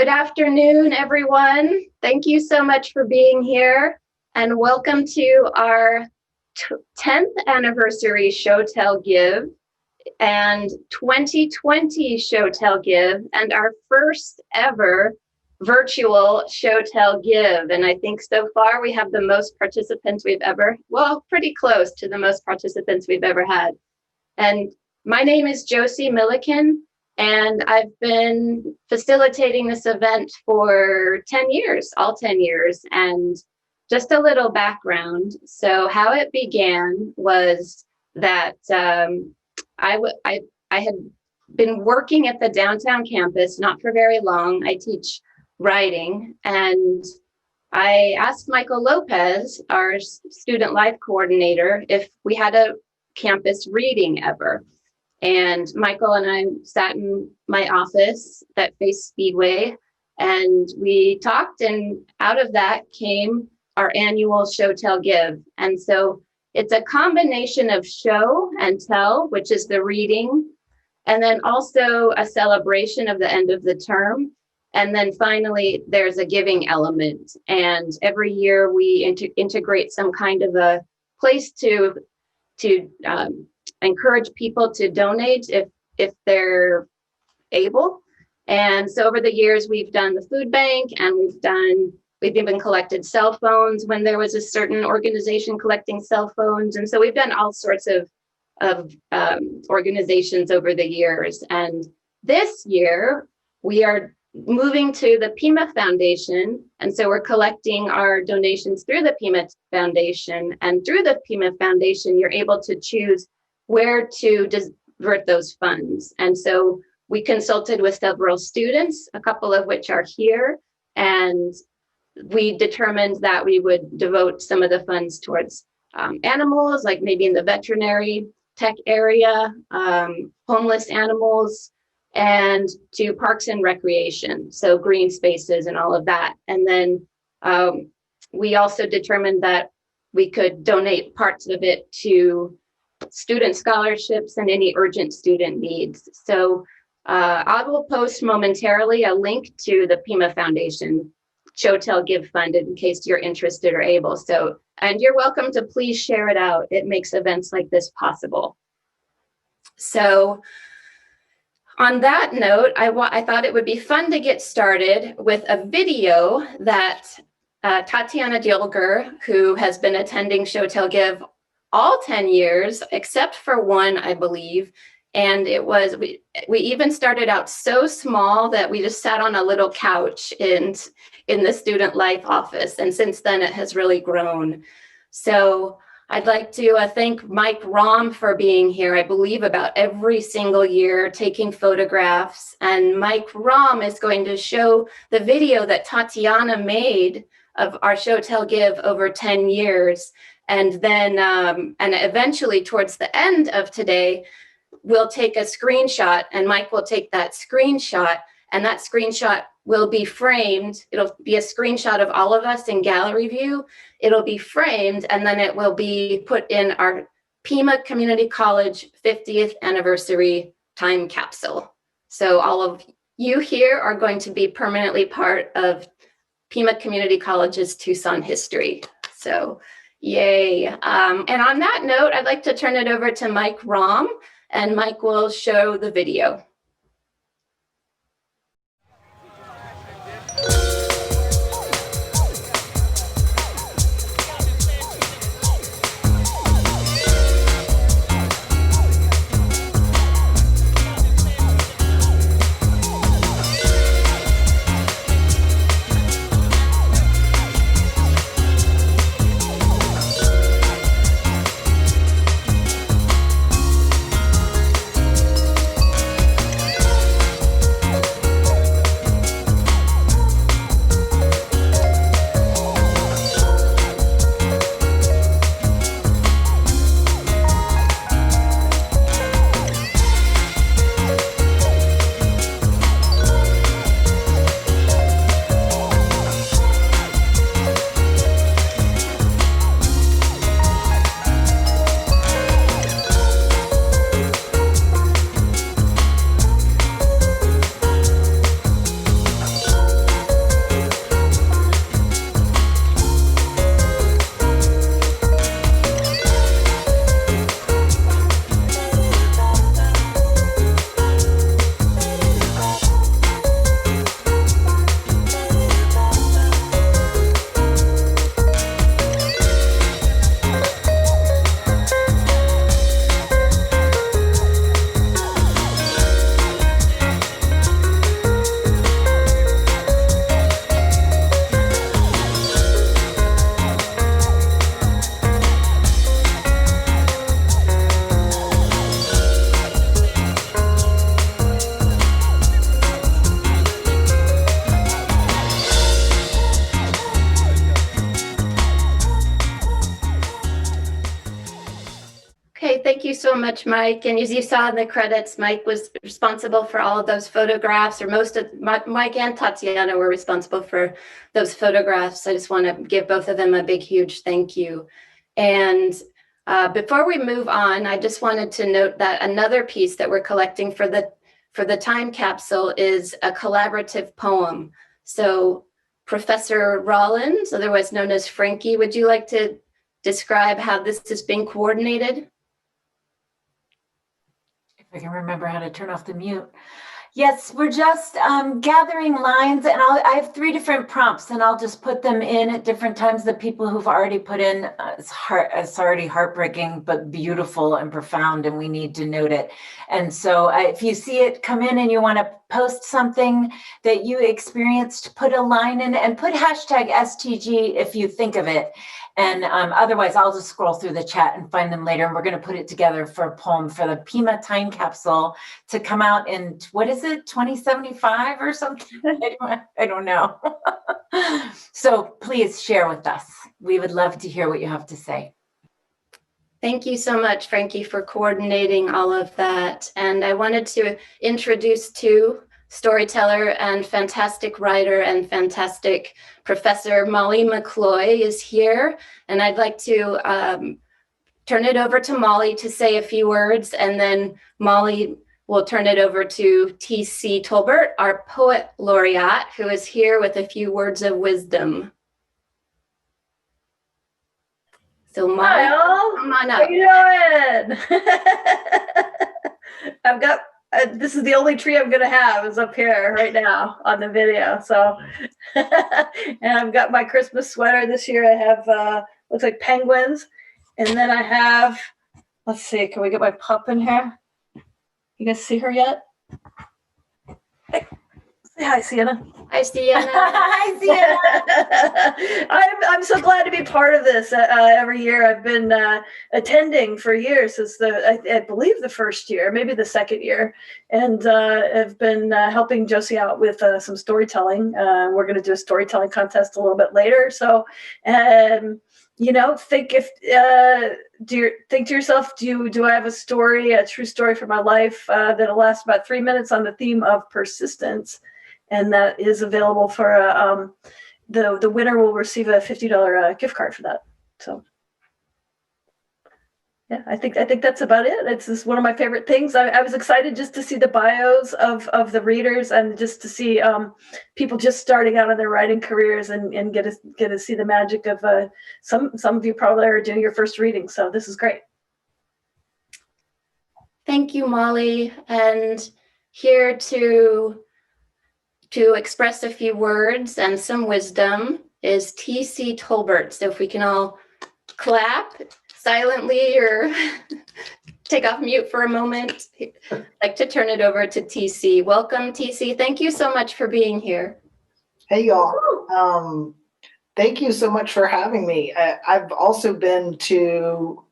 Good afternoon, everyone. Thank you so much for being here, and welcome to our 10th anniversary Show Tell Give and 2020 Show Tell Give, and our first ever virtual Show Tell Give. And I think so far we have the most participants we've ever, well, pretty close to the most participants we've ever had. And my name is Josie Milliken, and I've been facilitating this event for 10 years, all 10 years. And just a little background. So how it began was that I had been working at the downtown campus, not for very long. I teach writing, and I asked Michael Lopez, our student life coordinator, if we had a campus reading ever. And Michael and I sat in my office that faced Speedway, and we talked, and out of that came our annual Show Tell Give. And so it's a combination of show and tell, which is the reading, and then also a celebration of the end of the term. And then finally, there's a giving element. And every year we integrate some kind of a place to encourage people to donate if they're able. And so over the years, we've done the food bank, and we've even collected cell phones when there was a certain organization collecting cell phones. And so we've done all sorts of organizations over the years. And this year we are moving to the Pima Foundation. And so we're collecting our donations through the Pima Foundation. And through the Pima Foundation, you're able to choose where to divert those funds. And so we consulted with several students, a couple of which are here, and we determined that we would devote some of the funds towards animals, like maybe in the veterinary tech area, homeless animals, and to parks and recreation, so green spaces and all of that. And then we also determined that we could donate parts of it to student scholarships and any urgent student needs. So I will post momentarily a link to the Pima Foundation Show Tell Give Fund in case you're interested or able. So, and you're welcome to please share it out. It makes events like this possible. So on that note, I thought it would be fun to get started with a video that Tatiana Dilger, who has been attending Show Tell Give all 10 years, except for one, I believe. And it was, we even started out so small that we just sat on a little couch in the student life office. And since then it has really grown. So I'd like to thank Mike Rom for being here, I believe about every single year, taking photographs. And Mike Rom is going to show the video that Tatiana made of our Show Tell Give over 10 years. And then, and eventually towards the end of today, we'll take a screenshot, and Mike will take that screenshot, and that screenshot will be framed. It'll be a screenshot of all of us in gallery view. It'll be framed, and then it will be put in our Pima Community College 50th anniversary time capsule. So all of you here are going to be permanently part of Pima Community College's Tucson history. So yay. And on that note, I'd like to turn it over to Mike Rom, and Mike will show the video. Okay, thank you so much, Mike. And as you saw in the credits, Mike was responsible for all of those photographs, or most of Mike and Tatiana were responsible for those photographs. I just want to give both of them a big, huge thank you. And before we move on, I just wanted to note that another piece that we're collecting for the time capsule is a collaborative poem. So Professor Rollins, otherwise known as Frankie, would you like to describe how this is being coordinated? If I can remember how to turn off the mute. Yes, we're just gathering lines, and I have 3 different prompts, and I'll just put them in at different times. The people who've already put in, it's already heartbreaking, but beautiful and profound, and we need to note it. And so if you see it come in and you want to post something that you experienced, put a line in and put hashtag STG if you think of it. And otherwise, I'll just scroll through the chat and find them later. And we're going to put it together for a poem for the Pima time capsule to come out in, what is it, 2075 or something? I don't know. So please share with us. We would love to hear what you have to say. Thank you so much, Frankie, for coordinating all of that. And I wanted to introduce two storyteller and fantastic writer and fantastic professor. Molly McCloy is here, and I'd like to turn it over to Molly to say a few words, and then Molly will turn it over to T.C. Tolbert, our poet laureate, who is here with a few words of wisdom. So Molly, hi all. Come on up. How you doing? I've got this is the only tree I'm gonna have is up here right now on the video. So, and I've got my Christmas sweater this year. I have looks like penguins, and then I have. Let's see. Can we get my pup in here? You guys see her yet? Hey, say hi, Sienna. Hi, Sienna. Hi, Sienna. I'm so glad to be part of this. Every year I've been attending for years since I believe the first year, maybe the second year, and I've been helping Josie out with some storytelling. We're going to do a storytelling contest a little bit later. So, think think to yourself, do I have a story, a true story for my life that'll last about 3 minutes on the theme of persistence? And that is available for the winner will receive a $50 gift card for that. So yeah, I think that's about it. It's just one of my favorite things. I was excited just to see the bios of the readers, and just to see people just starting out in their writing careers, and get to see the magic of some of you probably are doing your first reading. So this is great. Thank you, Molly. And here to express a few words and some wisdom is T.C. Tolbert. So if we can all clap silently or take off mute for a moment, I'd like to turn it over to T.C. Welcome, T.C. Thank you so much for being here. Hey, y'all. Thank you so much for having me. I've also been to,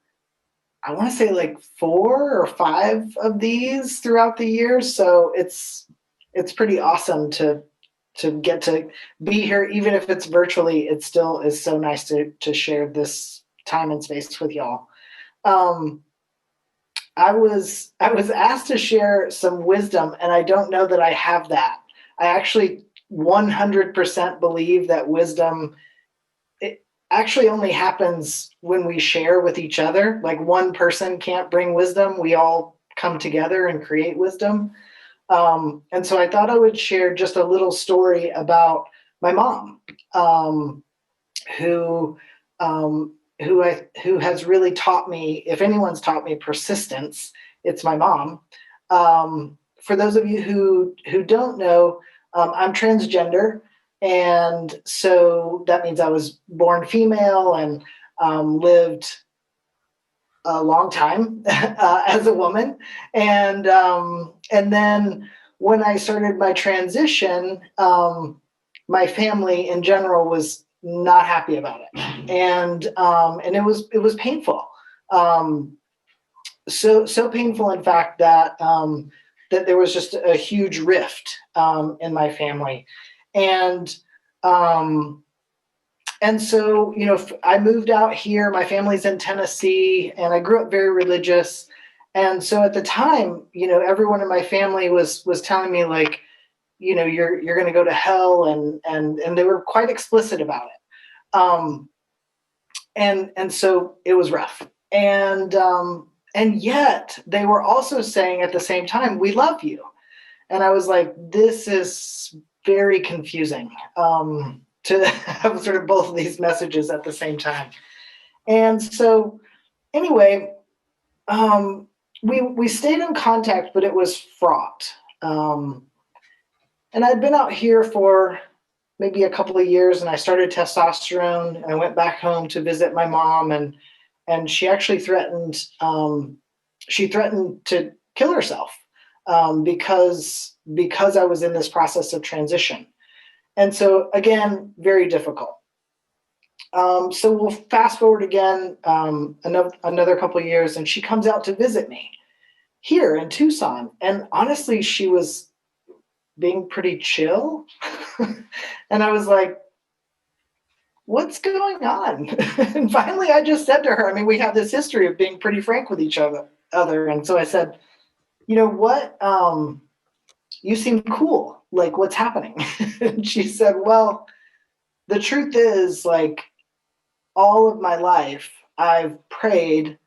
I want to say like 4 or 5 of these throughout the years. So it's pretty awesome to get to be here, even if it's virtually. It still is so nice to share this time and space with y'all. I was asked to share some wisdom, and I don't know that I have that. I actually 100% believe that wisdom, it actually only happens when we share with each other. Like, one person can't bring wisdom. We all come together and create wisdom. And so I thought I would share just a little story about my mom, who has really taught me, if anyone's taught me persistence, it's my mom. For those of you who don't know, I'm transgender, and so that means I was born female and lived a long time as a woman, and then when I started my transition, my family in general was not happy about it, and it was painful, so painful, in fact, that there was just a huge rift in my family, and and so, I moved out here. My family's in Tennessee, and I grew up very religious. And so at the time, everyone in my family was telling me like, you're going to go to hell, and they were quite explicit about it. And so it was rough. And yet they were also saying at the same time, we love you. And I was like, this is very confusing. To have sort of both of these messages at the same time. And so anyway, we stayed in contact, but it was fraught. And I'd been out here for maybe a couple of years, and I started testosterone, and I went back home to visit my mom, and she actually threatened to kill herself, because I was in this process of transition. And so, again, very difficult. So we'll fast forward again, another couple of years, and she comes out to visit me here in Tucson. And honestly, she was being pretty chill. And I was like, what's going on? And finally, I just said to her, we have this history of being pretty frank with each other. And so I said, you know what? You seem cool. Like, what's happening? And she said, well, the truth is, like, all of my life, I've prayed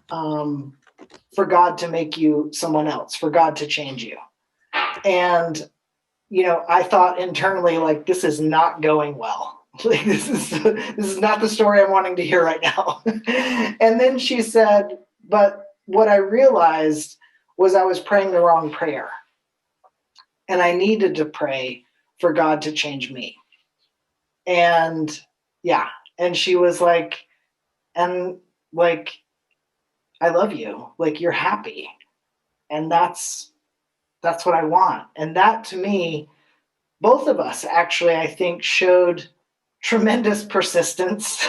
for God to make you someone else, for God to change you. And, I thought internally, like, this is not going well. Like, this is not the story I'm wanting to hear right now. And then she said, but what I realized was I was praying the wrong prayer. And I needed to pray for God to change me. And yeah. And she was like, and like, I love you. Like, you're happy. And that's what I want. And that, to me, both of us actually, I think, showed tremendous persistence.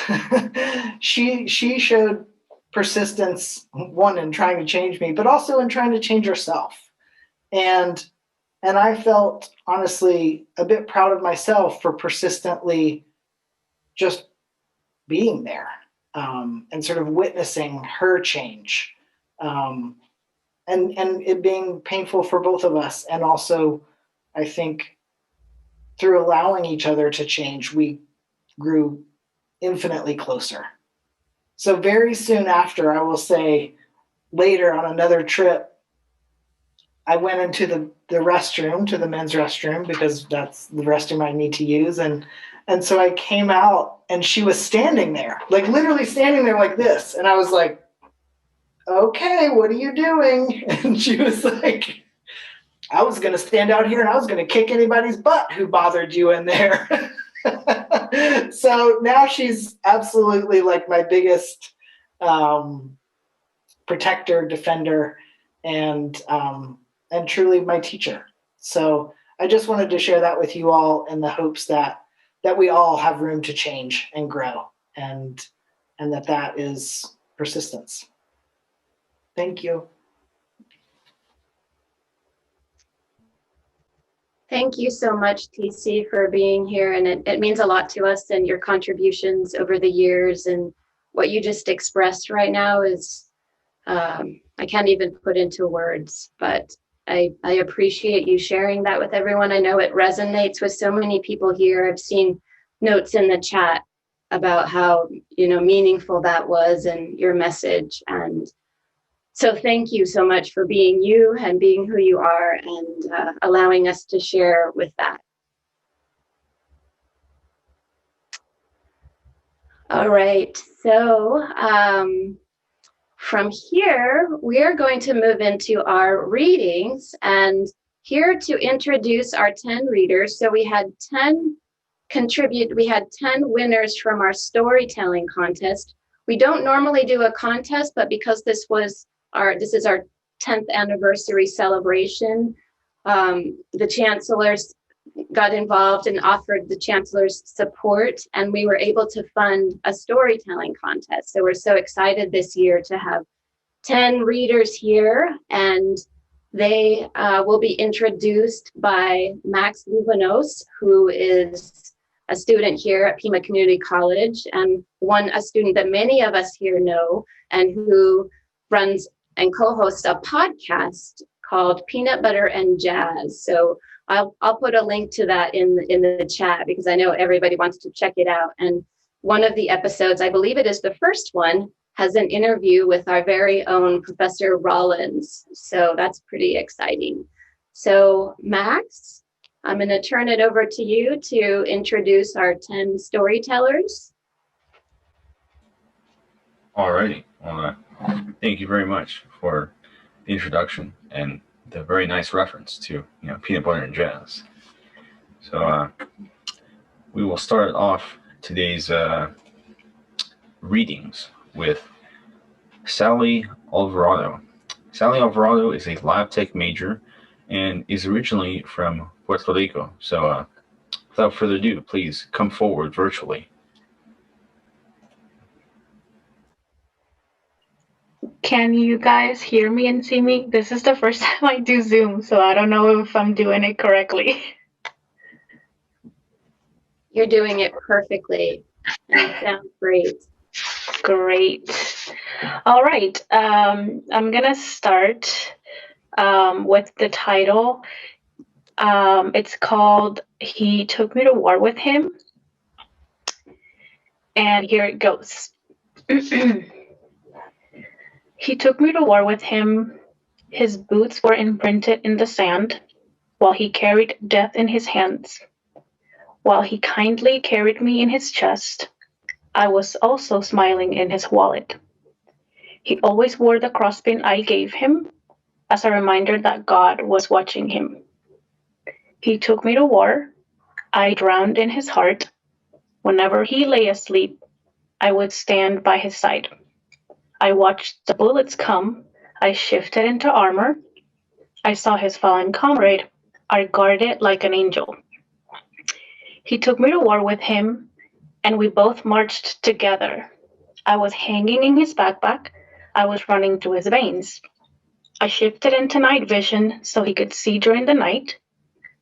She showed persistence, one, in trying to change me, but also in trying to change herself. And I felt, honestly, a bit proud of myself for persistently just being there, and sort of witnessing her change, and it being painful for both of us. And also, I think, through allowing each other to change, we grew infinitely closer. So very soon after, I will say, later on another trip, I went into the restroom, to the men's restroom, because that's the restroom I need to use. And so I came out, and she was standing there, like literally standing there like this. And I was like, okay, what are you doing? And she was like, I was going to stand out here and I was going to kick anybody's butt who bothered you in there. So now she's absolutely like my biggest protector, defender, and truly my teacher. So I just wanted to share that with you all, in the hopes that we all have room to change and grow, and that is persistence. Thank you. Thank you so much, TC, for being here. And it means a lot to us, and your contributions over the years, and what you just expressed right now is, I can't even put into words, but I appreciate you sharing that with everyone. I know it resonates with so many people here. I've seen notes in the chat about how, meaningful that was, and your message. And so thank you so much for being you and being who you are, and allowing us to share with that. All right, so from here, we are going to move into our readings, and here to introduce our 10 readers. So we had 10 winners from our storytelling contest. We don't normally do a contest, but because this is our 10th anniversary celebration, the chancellors got involved and offered the chancellor's support, and we were able to fund a storytelling contest. So we're so excited this year to have 10 readers here, and they will be introduced by Max Luvanos, who is a student here at Pima Community College, and a student that many of us here know, and who runs and co-hosts a podcast called Peanut Butter and Jazz. So I'll put a link to that in the chat, because I know everybody wants to check it out. And one of the episodes, I believe it is the first one, has an interview with our very own Professor Rollins. So that's pretty exciting. So Max, I'm going to turn it over to you to introduce our 10 storytellers. All righty. Well, thank you very much for the introduction and the very nice reference to peanut butter and jazz. So we will start off today's readings with Sally Alvarado. Sally Alvarado is a lab tech major and is originally from Puerto Rico. So without further ado, please come forward virtually. Can you guys hear me and see me? This is the first time I do Zoom, so I don't know if I'm doing it correctly. You're doing it perfectly, and it sounds great. Great. All right. I'm gonna start with the title. It's called "He Took Me to War with Him," and here it goes. He took me to war with him. His boots were imprinted in the sand, while he carried death in his hands. While he kindly carried me in his chest, I was also smiling in his wallet. He always wore the crosspin I gave him as a reminder that God was watching him. He took me to war. I drowned in his heart. Whenever he lay asleep, I would stand by his side. I watched the bullets come. I shifted into armor. I saw his fallen comrade. I guarded like an angel. He took me to war with him, and we both marched together. I was hanging in his backpack. I was running through his veins. I shifted into night vision so he could see during the night.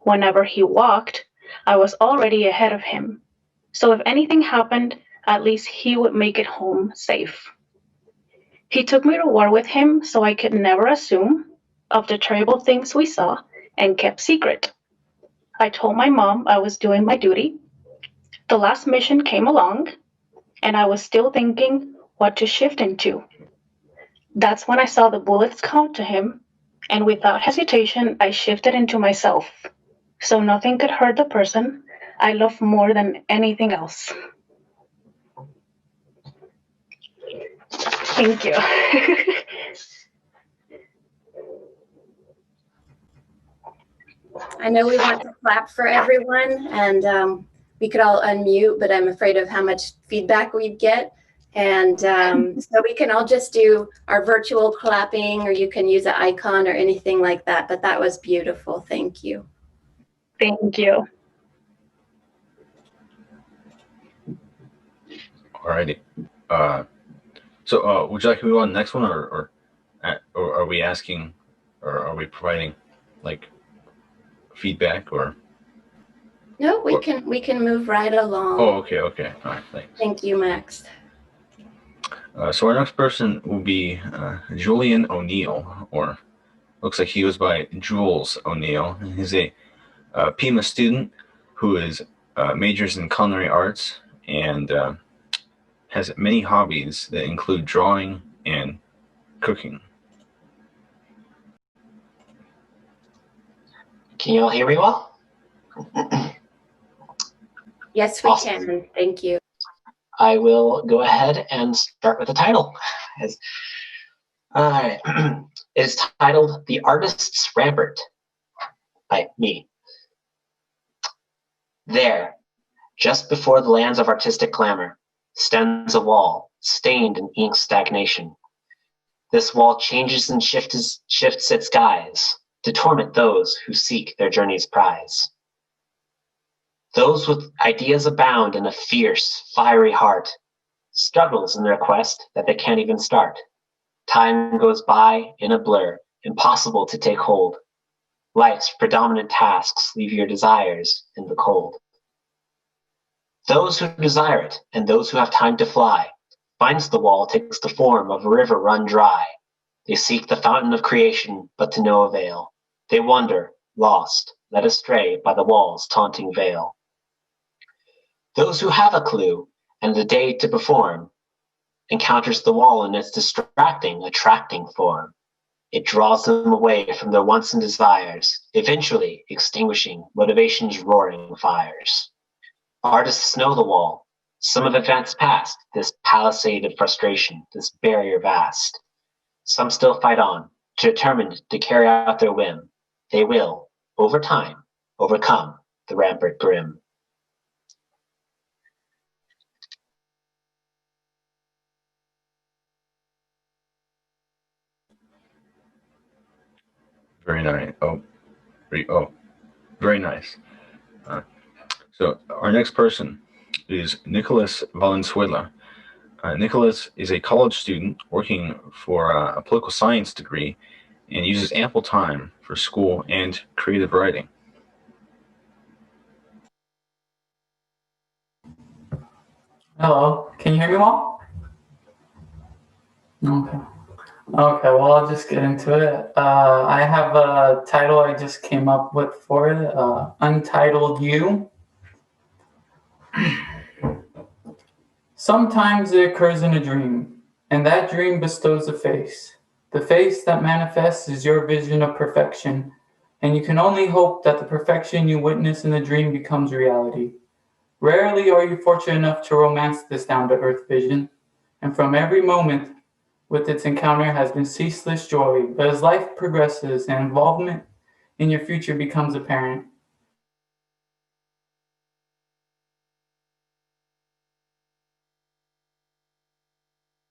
Whenever he walked, I was already ahead of him. So if anything happened, at least he would make it home safe. He took me to war with him so I could never assume of the terrible things we saw and kept secret. I told my mom I was doing my duty. The last mission came along, and I was still thinking what to shift into. That's when I saw the bullets come to him, and without hesitation, I shifted into myself, so nothing could hurt the person I love more than anything else. Thank you. I know we want to clap for everyone, and we could all unmute, but I'm afraid of how much feedback we'd get. And so we can all just do our virtual clapping, or you can use an icon or anything like that. But that was beautiful. Thank you. Thank you. All righty. So would you like to move on to the next one, or are we asking, or are we providing like feedback, or? No, we can move right along. Oh, okay. All right, thanks. Thank you, Max. So our next person will be Julian O'Neill, or looks like he goes by Jules O'Neill. He's a Pima student who is majors in culinary arts and has many hobbies that include drawing and cooking. Can you all hear me well? Yes, we Awesome. can. Thank you. I will go ahead and start with the title. All right. It's titled The Artist's Rampart by me. There, just before the lands of artistic glamour, stands a wall stained in ink stagnation. This wall changes and shifts its guise to torment those who seek their journey's prize. Those with ideas abound in a fierce, fiery heart, struggles in their quest that they can't even start. Time goes by in a blur, impossible to take hold. Life's predominant tasks leave your desires in the cold. Those who desire it, and those who have time to fly, finds the wall takes the form of a river run dry. They seek the fountain of creation, but to no avail. They wander, lost, led astray by the wall's taunting veil. Those who have a clue, and the day to perform, encounters the wall in its distracting, attracting form. It draws them away from their wants and desires, eventually extinguishing motivation's roaring fires. Artists know the wall. Some have advanced past this palisade of frustration, this barrier vast. Some still fight on, determined to carry out their whim. They will, over time, overcome the rampart grim. Very nice. Very nice. So our next person is Nicholas Valenzuela. Nicholas is a college student working for a political science degree and uses ample time for school and creative writing. Hello, can you hear me well? Okay. Okay, well, I'll just get into it. I have a title I just came up with for it, Untitled You. Sometimes it occurs in a dream, and that dream bestows a face. The face that manifests is your vision of perfection, and you can only hope that the perfection you witness in the dream becomes reality. Rarely are you fortunate enough to romance this down-to-earth vision, and from every moment with its encounter has been ceaseless joy, but as life progresses and involvement in your future becomes apparent,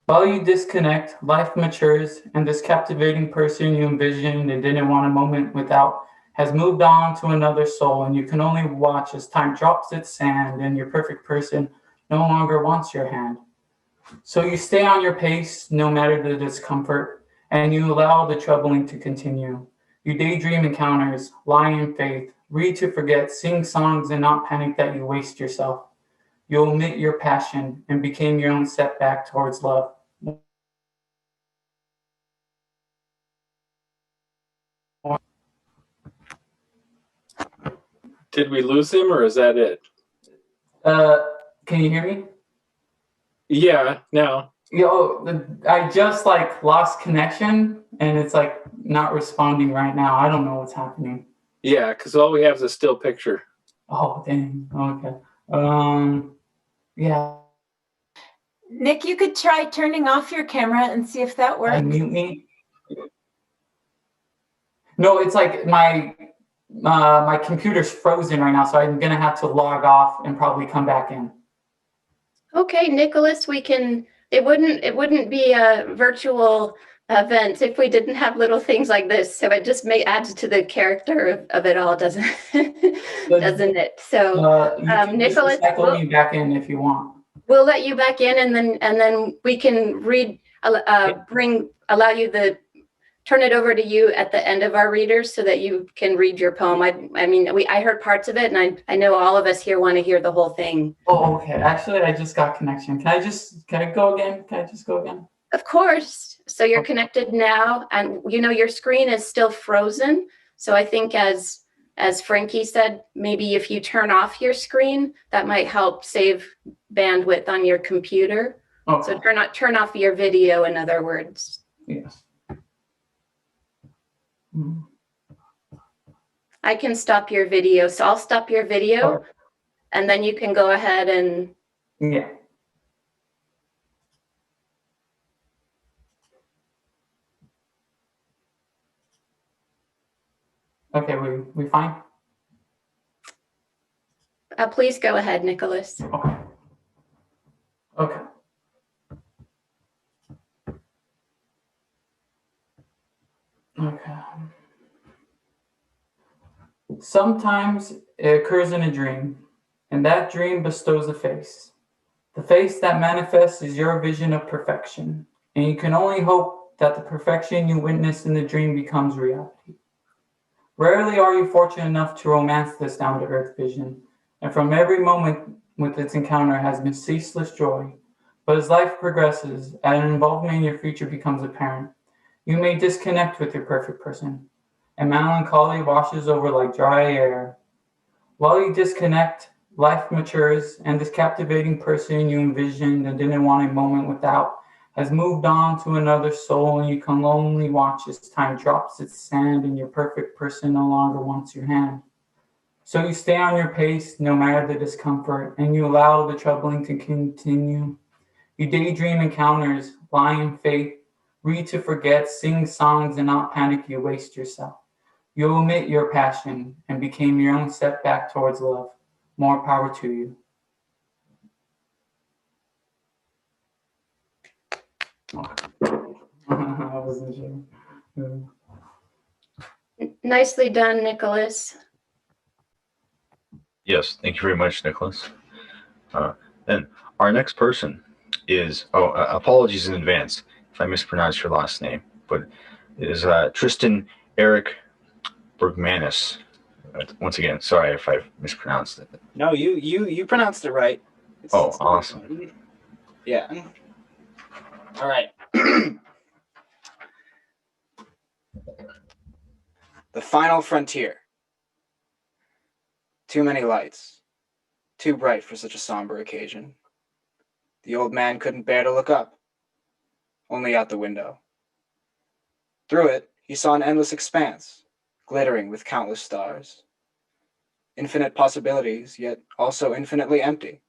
while you disconnect, life matures, and this captivating person you envisioned and didn't want a moment without has moved on to another soul, and you can only watch as time drops its sand and your perfect person no longer wants your hand. So you stay on your pace, no matter the discomfort, and you allow the troubling to continue. You daydream encounters, lie in faith, read to forget, sing songs and not panic that you waste yourself. You omit your passion and became your own setback towards love. Did we lose him, or is that it? Can you hear me? Yeah, now. I just lost connection and it's not responding right now. I don't know what's happening. Yeah, because all we have is a still picture. Oh, dang. Okay. Yeah. Nick, you could try turning off your camera and see if that works. Mute me. No, it's my computer's frozen right now, so I'm gonna have to log off and probably come back in. Okay, Nicholas, it wouldn't be a virtual event if we didn't have little things like this. So it just adds to the character of it all, doesn't it? So You can Nicholas, just cycle me back in if you want. we'll let you back in, and then we can allow you turn it over to you at the end of our readers so that you can read your poem. I heard parts of it, and I know all of us here want to hear the whole thing. Oh, okay. Actually, I just got connection. Can I go again? Can I just go again? Of course. So you're connected now, and your screen is still frozen. So I think as Frankie said, maybe if you turn off your screen, that might help save bandwidth on your computer. Okay. So turn off your video, in other words. Yes. I can stop your video. So I'll stop your video, and then you can go ahead and. Yeah. Okay, we fine? Please go ahead, Nicholas. Okay. Okay. Okay. Sometimes it occurs in a dream, and that dream bestows a face. The face that manifests is your vision of perfection, and you can only hope that the perfection you witness in the dream becomes reality. Rarely are you fortunate enough to romance this down-to-earth vision, and from every moment with its encounter has been ceaseless joy. But as life progresses and involvement in your future becomes apparent, you may disconnect with your perfect person, and melancholy washes over like dry air. While you disconnect, life matures, and this captivating person you envisioned and didn't want a moment without has moved on to another soul, and you can only watch as time drops its sand and your perfect person no longer wants your hand. So you stay on your pace no matter the discomfort, and you allow the troubling to continue. You daydream encounters, lie in faith, read to forget, sing songs and not panic you waste yourself. You omit your passion and became your own step back towards love. More power to you. I wasn't sure. Nicely done, Nicholas. Yes, thank you very much, Nicholas. Then our next person is, apologies in advance if I mispronounce your last name, but it is Tristan Eric Bergmanis. Once again, sorry if I've mispronounced it. No, you pronounced it right. Oh, awesome. Yeah. All right. The final frontier. Too many lights. Too bright for such a somber occasion. The old man couldn't bear to look up. Only out the window. Through it, he saw an endless expanse, glittering with countless stars. Infinite possibilities, yet also infinitely empty.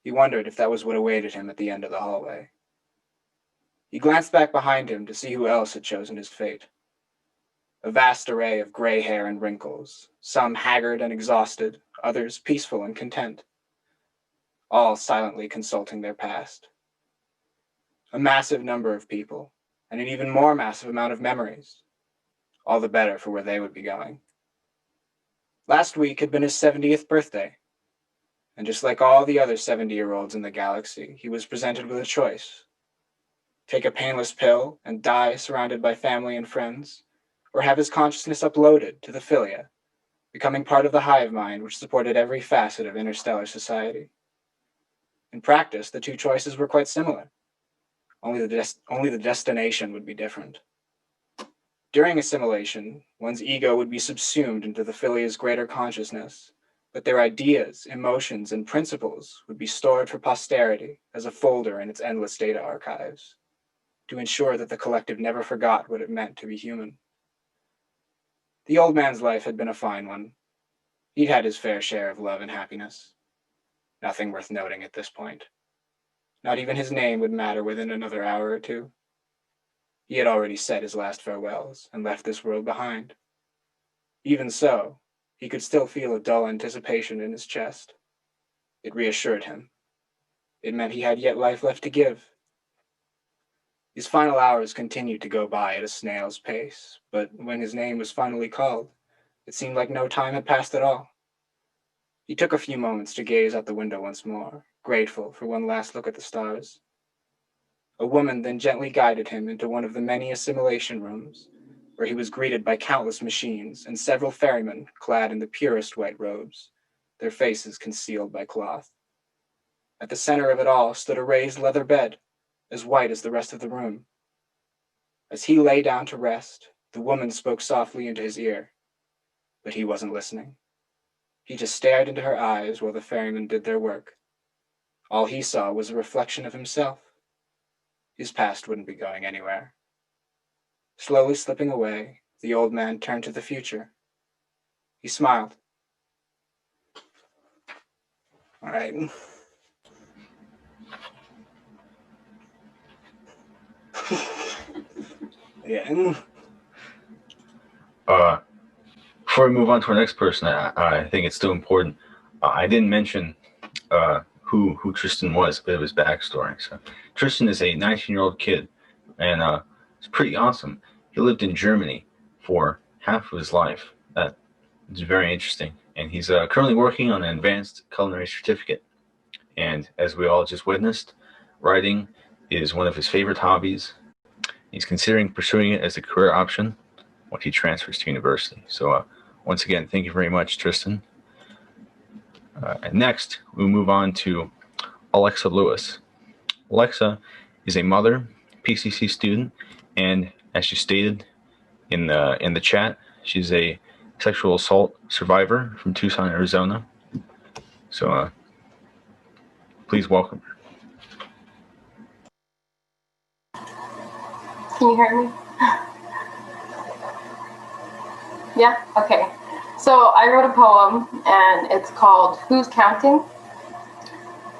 He wondered if that was what awaited him at the end of the hallway. He glanced back behind him to see who else had chosen his fate. A vast array of gray hair and wrinkles, some haggard and exhausted, others peaceful and content, all silently consulting their past. A massive number of people, and an even more massive amount of memories, all the better for where they would be going. Last week had been his 70th birthday, and just like all the other 70-year-olds in the galaxy, he was presented with a choice. Take a painless pill and die surrounded by family and friends, or have his consciousness uploaded to the Philia, becoming part of the hive mind which supported every facet of interstellar society. In practice, the two choices were quite similar. Only the destination would be different. During assimilation, one's ego would be subsumed into the Philia's greater consciousness, but their ideas, emotions, and principles would be stored for posterity as a folder in its endless data archives, to ensure that the collective never forgot what it meant to be human. The old man's life had been a fine one. He'd had his fair share of love and happiness. Nothing worth noting at this point. Not even his name would matter within another hour or two. He had already said his last farewells and left this world behind. Even so, he could still feel a dull anticipation in his chest. It reassured him. It meant he had yet life left to give. His final hours continued to go by at a snail's pace, but when his name was finally called, it seemed like no time had passed at all. He took a few moments to gaze out the window once more, grateful for one last look at the stars. A woman then gently guided him into one of the many assimilation rooms, where he was greeted by countless machines and several ferrymen clad in the purest white robes, their faces concealed by cloth. At the center of it all stood a raised leather bed, as white as the rest of the room. As he lay down to rest, the woman spoke softly into his ear, but he wasn't listening. He just stared into her eyes while the ferrymen did their work. All he saw was a reflection of himself. His past wouldn't be going anywhere. Slowly slipping away, the old man turned to the future. He smiled. All right. Yeah. Before we move on to our next person, I think it's still important. I didn't mention who Tristan was, a bit of his backstory. So Tristan is a 19-year-old kid, and it's pretty awesome. He lived in Germany for half of his life. That is very interesting. And he's currently working on an advanced culinary certificate. And as we all just witnessed, writing is one of his favorite hobbies. He's considering pursuing it as a career option once he transfers to university. So once again, thank you very much, Tristan. And next, we move on to Alexa Lewis. Alexa is a mother, PCC student, and as she stated in the chat, she's a sexual assault survivor from Tucson, Arizona. So please welcome her. Can you hear me? Yeah? Okay. So I wrote a poem and it's called Who's Counting?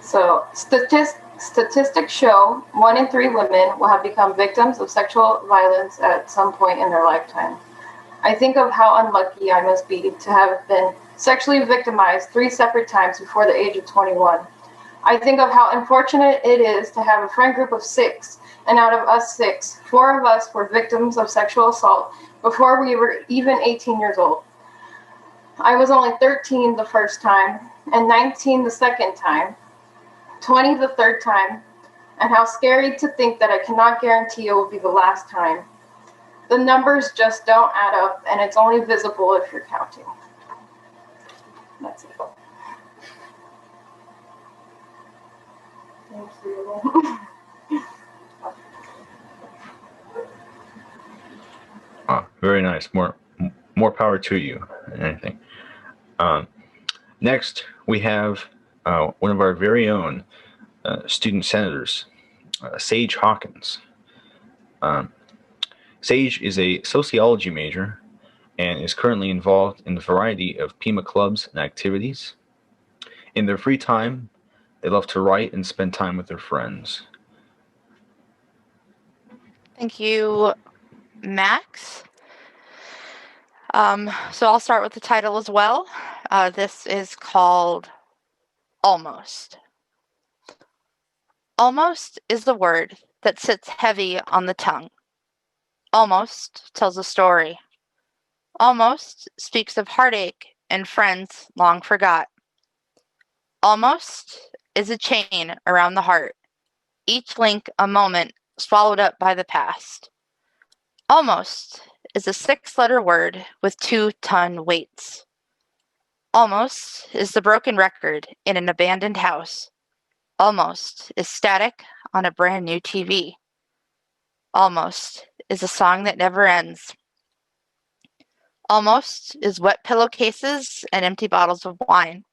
So statistics show 1 in 3 women will have become victims of sexual violence at some point in their lifetime. I think of how unlucky I must be to have been sexually victimized 3 separate times before the age of 21. I think of how unfortunate it is to have a friend group of 6, and out of us 6, 4 of us were victims of sexual assault before we were even 18 years old. I was only 13 the first time, and 19 the second time, 20 the third time, and how scary to think that I cannot guarantee it will be the last time. The numbers just don't add up, and it's only visible if you're counting. That's it. Thank you. Very nice. More power to you than anything. Next, we have one of our very own student senators, Sage Hawkins. Sage is a sociology major and is currently involved in a variety of Pima clubs and activities. In their free time, they love to write and spend time with their friends. Thank you, Max. So I'll start with the title as well. This is called Almost. Almost is the word that sits heavy on the tongue. Almost tells a story. Almost speaks of heartache and friends long forgot. Almost is a chain around the heart, each link a moment swallowed up by the past. Almost is a 6-letter word with 2-ton weights. Almost is the broken record in an abandoned house. Almost is static on a brand new TV. Almost is a song that never ends. Almost is wet pillowcases and empty bottles of wine.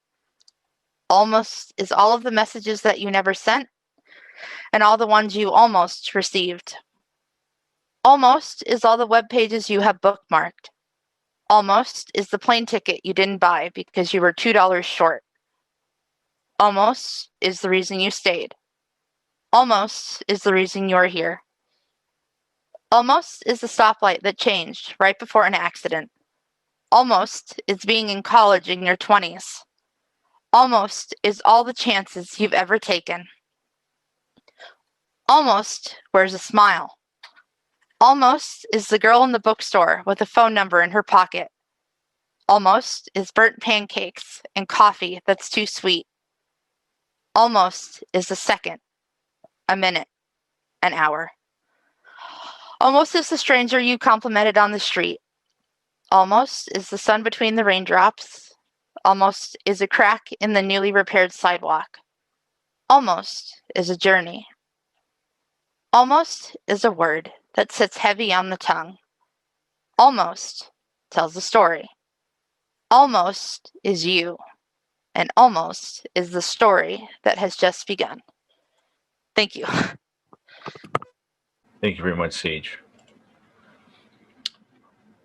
Almost is all of the messages that you never sent and all the ones you almost received. Almost is all the web pages you have bookmarked. Almost is the plane ticket you didn't buy because you were $2 short. Almost is the reason you stayed. Almost is the reason you're here. Almost is the stoplight that changed right before an accident. Almost is being in college in your 20s. Almost is all the chances you've ever taken. Almost wears a smile. Almost is the girl in the bookstore with a phone number in her pocket. Almost is burnt pancakes and coffee that's too sweet. Almost is a second, a minute, an hour. Almost is the stranger you complimented on the street. Almost is the sun between the raindrops. Almost is a crack in the newly repaired sidewalk. Almost is a journey. Almost is a word that sits heavy on the tongue. Almost tells a story. Almost is you, and almost is the story that has just begun. Thank you. Thank you very much, Sage.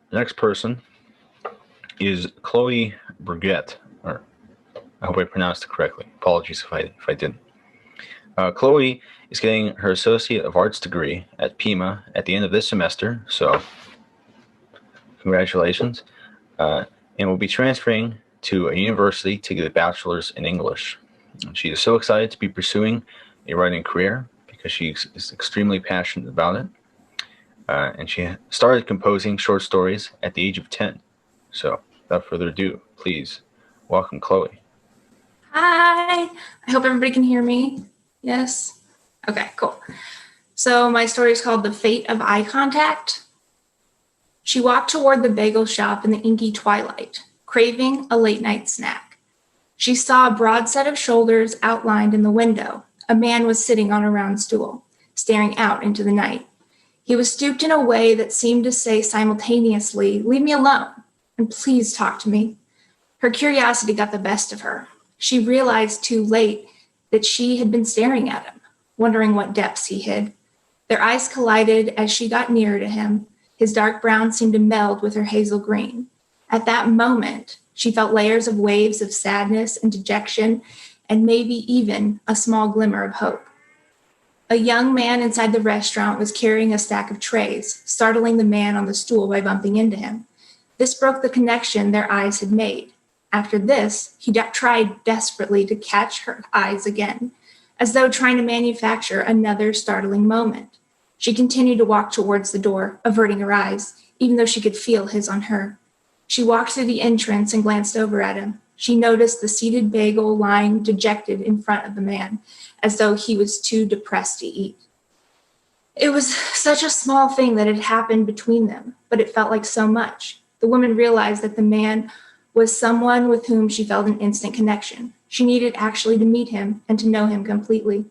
The next person is Chloe Burgett, or I hope I pronounced it correctly. Apologies if I didn't. Chloe is getting her Associate of Arts degree at Pima at the end of this semester, so congratulations. And will be transferring to a university to get a bachelor's in English. She is so excited to be pursuing a writing career because she is extremely passionate about it. And she started composing short stories at the age of 10. So without further ado, please welcome Chloe. Hi, I hope everybody can hear me. Yes? Okay, cool. So my story is called The Fate of Eye Contact. She walked toward the bagel shop in the inky twilight, craving a late night snack. She saw a broad set of shoulders outlined in the window. A man was sitting on a round stool, staring out into the night. He was stooped in a way that seemed to say simultaneously, "Leave me alone, and please talk to me." Her curiosity got the best of her. She realized too late that she had been staring at him, wondering what depths he hid. Their eyes collided as she got nearer to him. His dark brown seemed to meld with her hazel green. At that moment, she felt layers of waves of sadness and dejection, and maybe even a small glimmer of hope. A young man inside the restaurant was carrying a stack of trays, startling the man on the stool by bumping into him. This broke the connection their eyes had made. After this, he tried desperately to catch her eyes again, as though trying to manufacture another startling moment. She continued to walk towards the door, averting her eyes, even though she could feel his on her. She walked to the entrance and glanced over at him. She noticed the seated bagel lying dejected in front of the man, as though he was too depressed to eat. It was such a small thing that had happened between them, but it felt like so much. The woman realized that the man was someone with whom she felt an instant connection. She needed actually to meet him and to know him completely.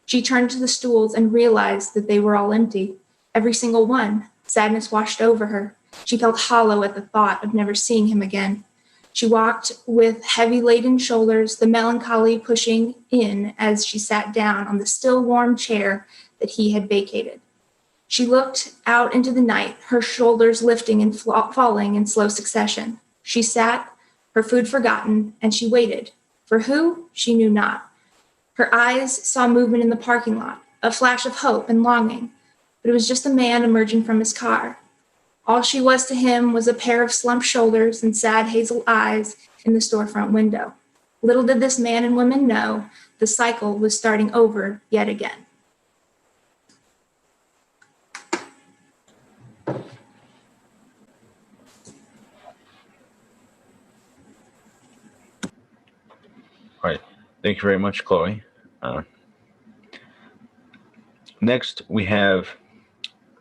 She turned to the stools and realized that they were all empty. Every single one. Sadness washed over her. She felt hollow at the thought of never seeing him again. She walked with heavy-laden shoulders, the melancholy pushing in as she sat down on the still warm chair that he had vacated. She looked out into the night, her shoulders lifting and falling in slow succession. She sat, her food forgotten, and she waited. For who? She knew not. Her eyes saw movement in the parking lot, a flash of hope and longing, but it was just a man emerging from his car. All she was to him was a pair of slumped shoulders and sad hazel eyes in the storefront window. Little did this man and woman know, the cycle was starting over yet again. All right. Thank you very much, Chloe. Next, we have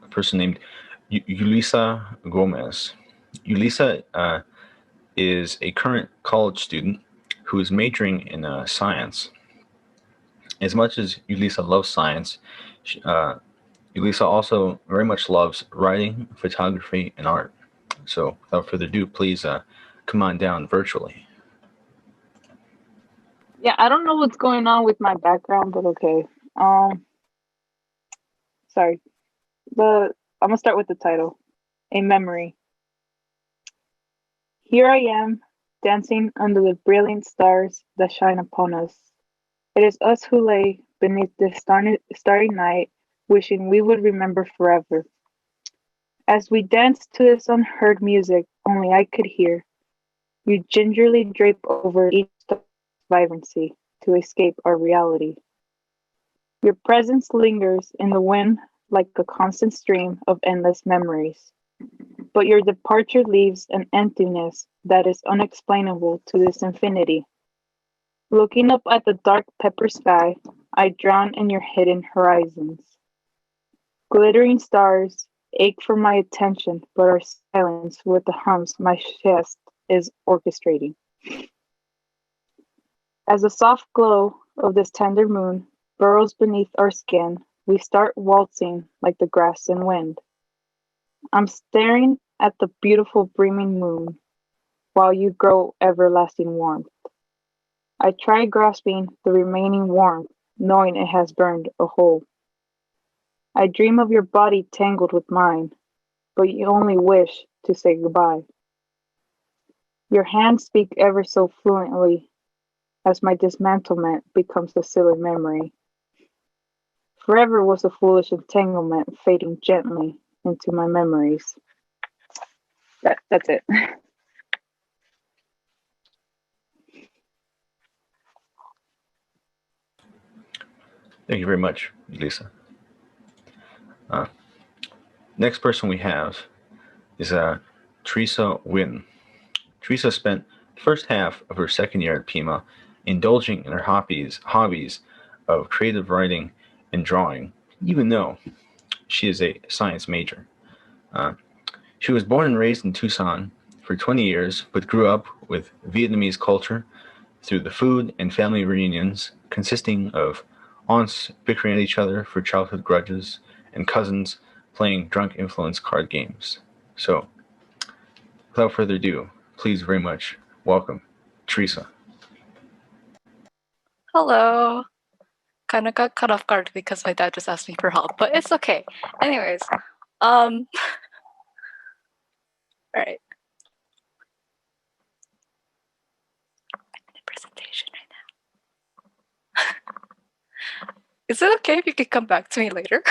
a person named Yulisa Gomez. Yulisa is a current college student who is majoring in science. As much as Yulisa loves science, Yulisa also very much loves writing, photography, and art. So, without further ado, please come on down virtually. Yeah, I don't know what's going on with my background, but okay. Sorry. I'm gonna start with the title. A memory. Here I am, dancing under the brilliant stars that shine upon us. It is us who lay beneath this starry night, wishing we would remember forever. As we danced to this unheard music only I could hear, you gingerly drape over each star's vibrancy to escape our reality. Your presence lingers in the wind like a constant stream of endless memories, but your departure leaves an emptiness that is unexplainable to this infinity. Looking up at the dark pepper sky, I drown in your hidden horizons. Glittering stars ache for my attention, but are silenced with the hums my chest is orchestrating. As the soft glow of this tender moon burrows beneath our skin, we start waltzing like the grass and wind. I'm staring at the beautiful brimming moon while you grow everlasting warmth. I try grasping the remaining warmth, knowing it has burned a hole. I dream of your body tangled with mine, but you only wish to say goodbye. Your hands speak ever so fluently as my dismantlement becomes a silly memory. Forever was a foolish entanglement fading gently into my memories. That's it. Thank you very much, Lisa. Next person we have is Teresa Wynn. Teresa spent the first half of her second year at Pima indulging in her hobbies of creative writing and drawing, even though she is a science major. She was born and raised in Tucson for 20 years, but grew up with Vietnamese culture, through the food and family reunions consisting of aunts bickering at each other for childhood grudges and cousins playing drunk influence card games. So, without further ado, please very much welcome Teresa. Hello. Kind of got cut off guard because my dad just asked me for help, but it's okay. Anyways, all right. I'm in a presentation right now. Is it okay if you could come back to me later?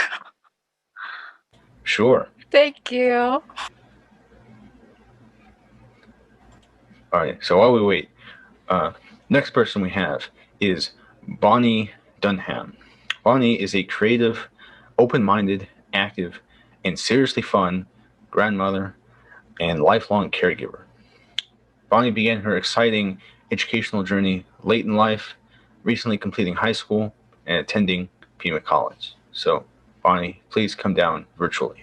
Sure. Thank you. All right, so while we wait, next person we have is Bonnie Dunham. Bonnie is a creative, open-minded, active, and seriously fun grandmother and lifelong caregiver. Bonnie began her exciting educational journey late in life, recently completing high school and attending Pima College. So, Bonnie, please come down virtually.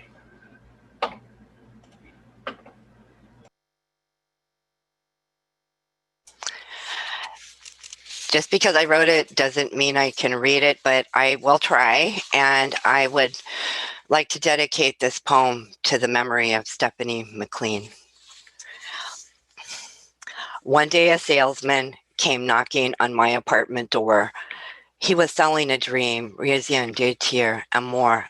Just because I wrote it doesn't mean I can read it, but I will try. And I would like to dedicate this poem to the memory of Stephanie McLean. One day a salesman came knocking on my apartment door. He was selling a dream, raison d'etre, amour.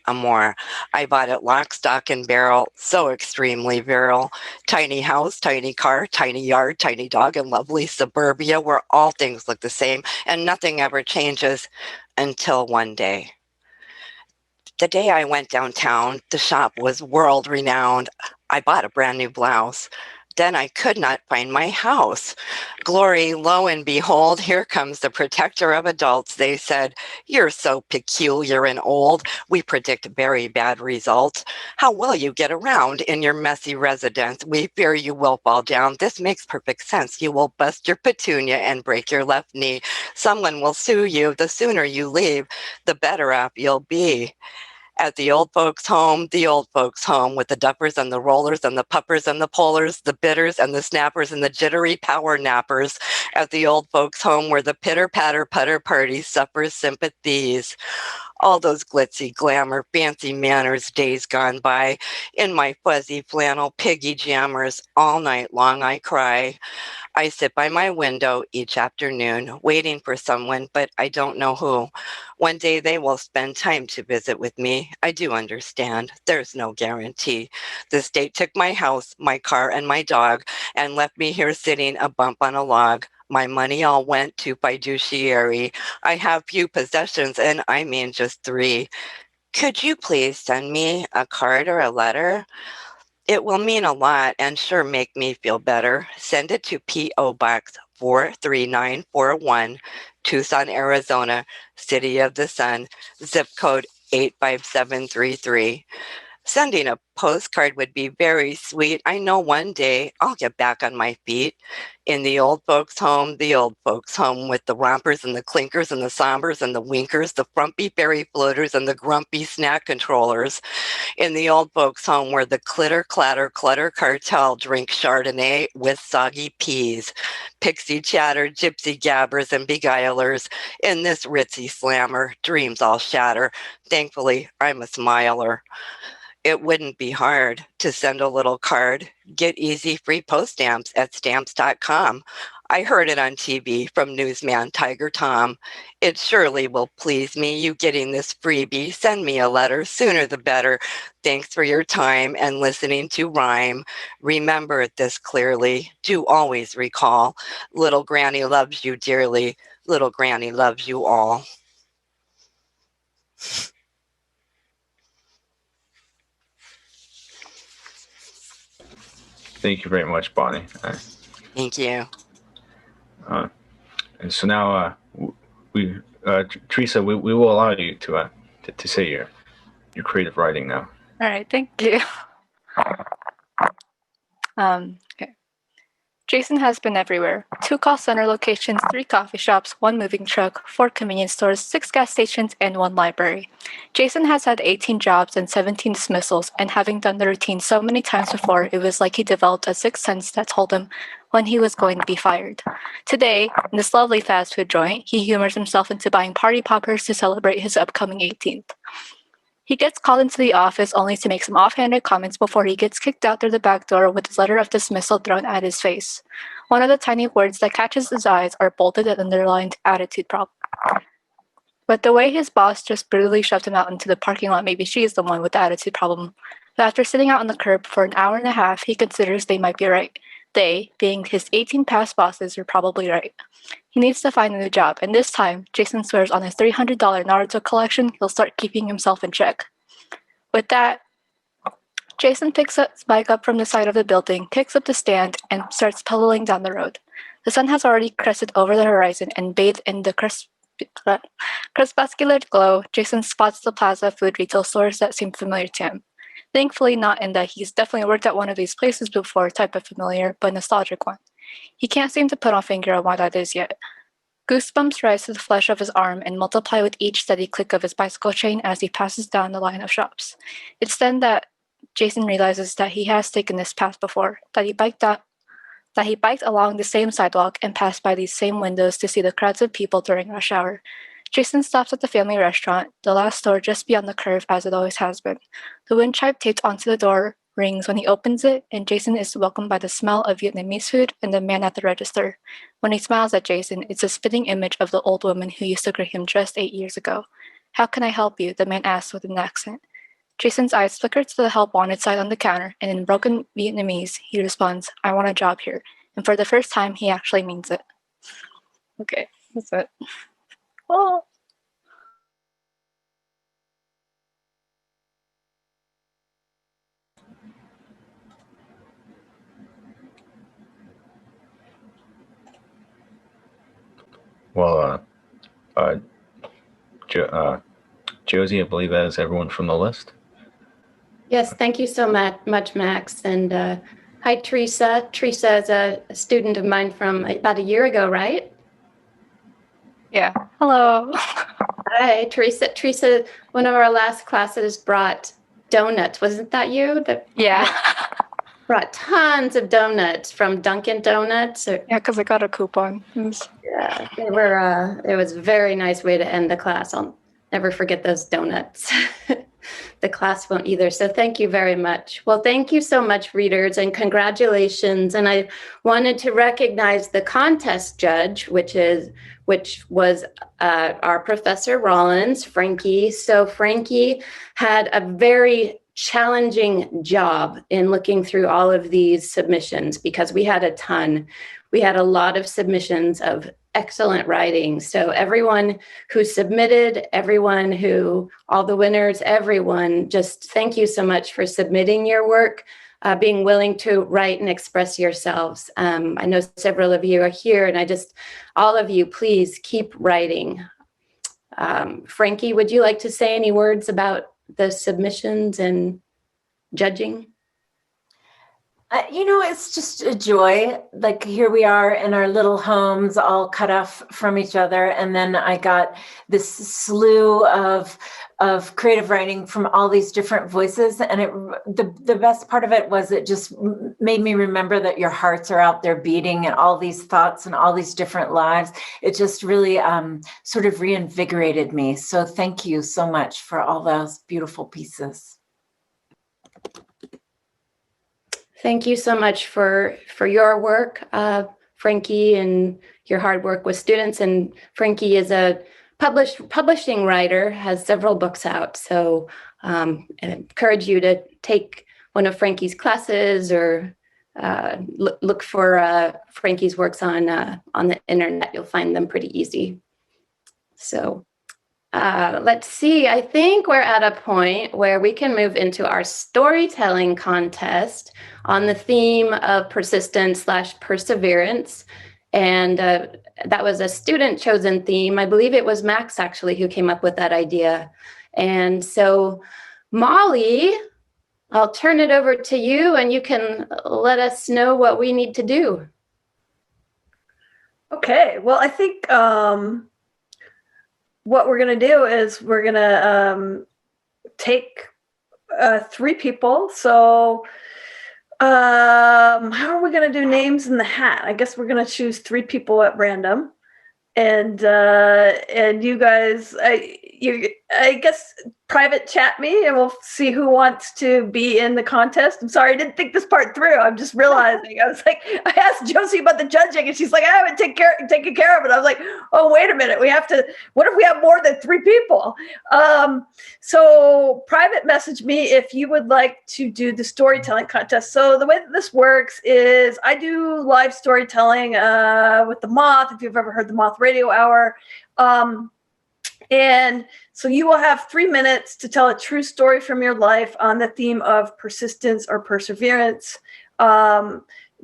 I bought it lock, stock, and barrel, so extremely virile. Tiny house, tiny car, tiny yard, tiny dog, and lovely suburbia where all things look the same and nothing ever changes until one day. The day I went downtown, the shop was world renowned. I bought a brand new blouse. Then I could not find my house. Glory, lo and behold, here comes the protector of adults. They said, "You're so peculiar and old. We predict very bad results. How will you get around in your messy residence? We fear you will fall down. This makes perfect sense. You will bust your petunia and break your left knee. Someone will sue you. The sooner you leave, the better off you'll be." At the old folks' home with the duffers and the rollers and the puppers and the pullers, the bitters and the snappers and the jittery power nappers. At the old folks' home where the pitter patter putter party suffers sympathies. All those glitzy glamour, fancy manners, days gone by. In my fuzzy flannel piggy jammers, all night long I cry. I sit by my window each afternoon, waiting for someone, but I don't know who. One day they will spend time to visit with me. I do understand. There's no guarantee. The state took my house, my car, and my dog, and left me here sitting a bump on a log. My money all went to fiduciary. I have few possessions, and I mean just 3. Could you please send me a card or a letter? It will mean a lot and sure make me feel better. Send it to P.O. Box 43941, Tucson, Arizona, City of the Sun, zip code 85733. Sending a postcard would be very sweet. I know one day I'll get back on my feet. In the old folks' home with the rompers and the clinkers and the sombers and the winkers, the frumpy fairy floaters and the grumpy snack controllers. In the old folks' home where the clitter clatter clutter cartel drink Chardonnay with soggy peas. Pixie chatter, gypsy gabbers and beguilers. In this ritzy slammer, dreams all shatter. Thankfully, I'm a smiler. It wouldn't be hard to send a little card. Get easy free post stamps at stamps.com. I heard it on TV from newsman Tiger Tom. It surely will please me, you getting this freebie. Send me a letter, sooner the better. Thanks for your time and listening to Rhyme. Remember this clearly. Do always recall. Little Granny loves you dearly. Little Granny loves you all. Thank you very much, Bonnie. Thank you. And so now, Teresa, we will allow you to say your creative writing now. All right, thank you. Okay. Jason has been everywhere. 2 call center locations, 3 coffee shops, 1 moving truck, 4 convenience stores, 6 gas stations, and 1 library. Jason has had 18 jobs and 17 dismissals, and having done the routine so many times before, it was like he developed a sixth sense that told him when he was going to be fired. Today, in this lovely fast food joint, he humors himself into buying party poppers to celebrate his upcoming 18th. He gets called into the office only to make some offhanded comments before he gets kicked out through the back door with his letter of dismissal thrown at his face. One of the tiny words that catches his eyes are bolded and underlined attitude problem. But the way his boss just brutally shoved him out into the parking lot, maybe she is the one with the attitude problem. But after sitting out on the curb for an hour and a half, he considers they might be right. They, being his 18 past bosses, are probably right. He needs to find a new job, and this time, Jason swears on his $300 Naruto collection, he'll start keeping himself in check. With that, Jason picks his bike up from the side of the building, picks up the stand, and starts pedaling down the road. The sun has already crested over the horizon, and bathed in the crepuscular glow, Jason spots the plaza food retail stores that seem familiar to him. Thankfully, not in that he's definitely worked at one of these places before type of familiar, but nostalgic one. He can't seem to put a finger on why that is yet. Goosebumps rise to the flesh of his arm and multiply with each steady click of his bicycle chain as he passes down the line of shops. It's then that Jason realizes that he has taken this path before, that he biked along the same sidewalk and passed by these same windows to see the crowds of people during rush hour. Jason stops at the family restaurant, the last store just beyond the curve as it always has been. The wind chime taped onto the door rings when he opens it, and Jason is welcomed by the smell of Vietnamese food and the man at the register. When he smiles at Jason, it's a spitting image of the old woman who used to greet him just 8 years ago. "How can I help you?" the man asks with an accent. Jason's eyes flicker to the help wanted sign on the counter, and in broken Vietnamese, he responds, "I want a job here." And for the first time, he actually means it. Okay, that's it. Oh. Well, Josie, I believe that is everyone from the list. Yes, thank you so much, Max. And hi, Teresa. Teresa is a student of mine from about a year ago, right? Yeah. Hello. Hi, Teresa. Teresa, one of our last classes brought donuts. Wasn't that you? Yeah. Brought tons of donuts from Dunkin' Donuts. Yeah, because I got a coupon. Yeah, they were. It was a very nice way to end the class. I'll never forget those donuts. The class won't either. So thank you very much. Well, thank you so much, readers, and congratulations. And I wanted to recognize the contest judge, which was our Professor Rollins, Frankie. So Frankie had a very challenging job in looking through all of these submissions because we had a ton. We had a lot of submissions of excellent writing. So everyone who submitted, all the winners, everyone, just thank you so much for submitting your work, being willing to write and express yourselves. I know several of you are here, and all of you, please keep writing. Frankie, would you like to say any words about the submissions and judging? It's just a joy. Like, here we are in our little homes, all cut off from each other. And then I got this slew of creative writing from all these different voices. And the best part of it was it just made me remember that your hearts are out there beating and all these thoughts and all these different lives. It just really sort of reinvigorated me. So thank you so much for all those beautiful pieces. Thank you so much for your work, Frankie, and your hard work with students. And Frankie is a publishing writer, has several books out. So I encourage you to take one of Frankie's classes or look for Frankie's works on the internet. You'll find them pretty easy. So let's see. I think we're at a point where we can move into our storytelling contest on the theme of persistence/perseverance. And that was a student chosen theme. I believe it was Max actually who came up with that idea. And so Molly, I'll turn it over to you and you can let us know what we need to do. Okay, well, I think what we're going to do is we're going to take 3 people. So How are we going to do names in the hat? I guess we're going to choose 3 people at random. And you guys, I guess private chat me and we'll see who wants to be in the contest. I'm sorry, I didn't think this part through. I'm just realizing. I was like, I asked Josie about the judging and she's like, I haven't taken care of it. I was like, oh, wait a minute. What if we have more than 3 people? So private message me if you would like to do the storytelling contest. So the way that this works is I do live storytelling with the Moth, if you've ever heard the Moth Radio Hour. And so you will have 3 minutes to tell a true story from your life on the theme of persistence or perseverance.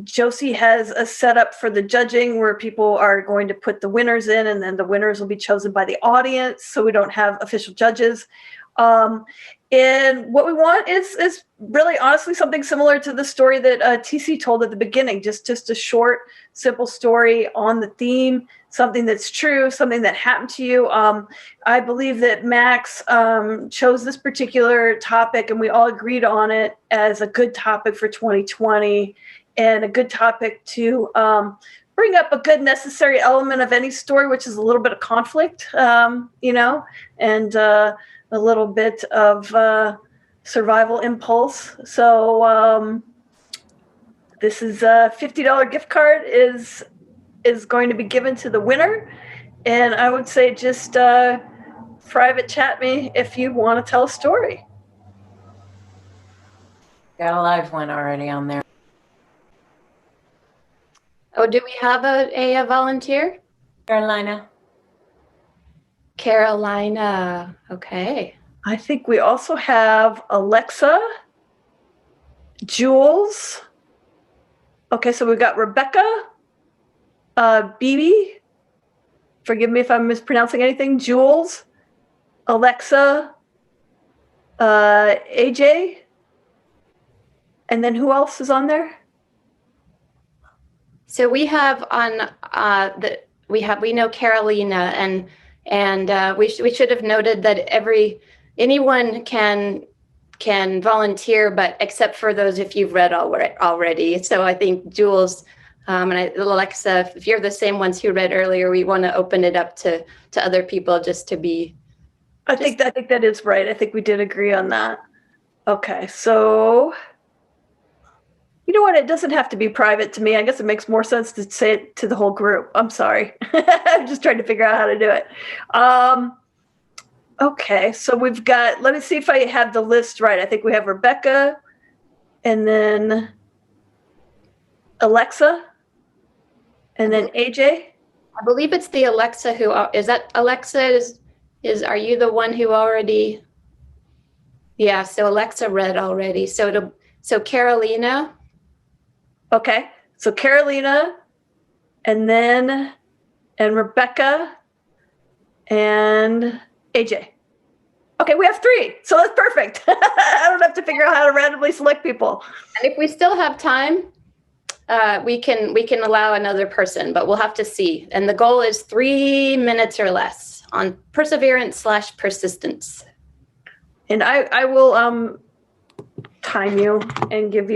Josie has a setup for the judging where people are going to put the winners in, and then the winners will be chosen by the audience, so we don't have official judges. And what we want is really honestly something similar to the story that TC told at the beginning, just a short, simple story on the theme, something that's true, something that happened to you. I believe that Max chose this particular topic and we all agreed on it as a good topic for 2020 and a good topic to bring up a good necessary element of any story, which is a little bit of conflict, and a little bit of survival impulse. So this is a $50 gift card is going to be given to the winner. And I would say just private chat me if you want to tell a story. Got a live one already on there. Oh, do we have a volunteer? Carolina. Carolina. Okay. I think we also have Alexa, Jules. Okay, so we've got Rebecca, Bibi. Forgive me if I'm mispronouncing anything. Jules, Alexa, AJ, and then who else is on there? So we have on we know Carolina and we should have noted that anyone can volunteer, but except for those if you've read already. So I think Jules and Alexa, if you're the same ones who read earlier, we want to open it up to other people just to be. I think that is right. I think we did agree on that. Okay, so you know what? It doesn't have to be private to me. I guess it makes more sense to say it to the whole group. I'm sorry. I'm just trying to figure out how to do it. Okay, so we've got, let me see if I have the list right. I think we have Rebecca and then Alexa and then AJ. I believe it's the Alexa who, is that Alexa are you the one who already? Yeah, so Alexa read already. So Carolina. Okay, so Carolina and Rebecca and AJ. Okay, we have 3, so that's perfect. I don't have to figure out how to randomly select people. And if we still have time, we can allow another person, but we'll have to see. And the goal is 3 minutes or less on perseverance/persistence. And I will time you and give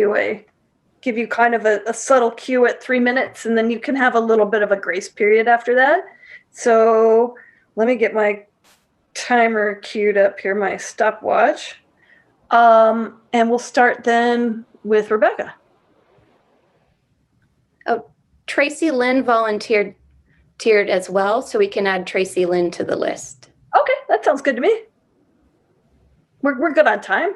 you kind of a subtle cue at 3 minutes, and then you can have a little bit of a grace period after that. So let me get my timer queued up here, my stopwatch. And we'll start then with Rebecca. Oh, Tracy Lynn volunteered as well, so we can add Tracy Lynn to the list. Okay, that sounds good to me. We're good on time.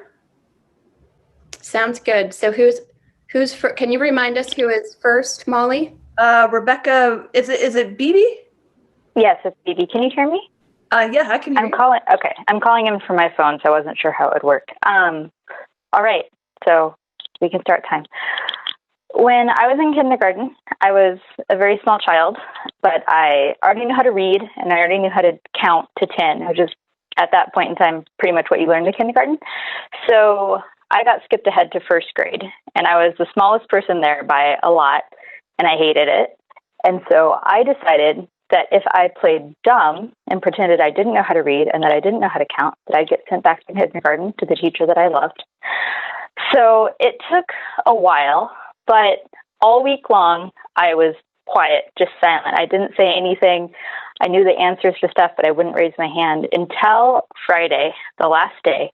Sounds good. So who's can you remind us who is first, Molly? Rebecca, is it Bibi? Yes, it's Bibi. Can you hear me? Yeah, I can hear you. I'm calling in from my phone, so I wasn't sure how it would work. All right, so we can start time. When I was in kindergarten, I was a very small child, but I already knew how to read, and I already knew how to count to 10, which is, at that point in time, pretty much what you learned in kindergarten. So I got skipped ahead to first grade, and I was the smallest person there by a lot, and I hated it. And so I decided that if I played dumb and pretended I didn't know how to read and that I didn't know how to count, that I'd get sent back to kindergarten to the teacher that I loved. So it took a while, but all week long, I was quiet, just silent. I didn't say anything. I knew the answers to stuff, but I wouldn't raise my hand until Friday, the last day.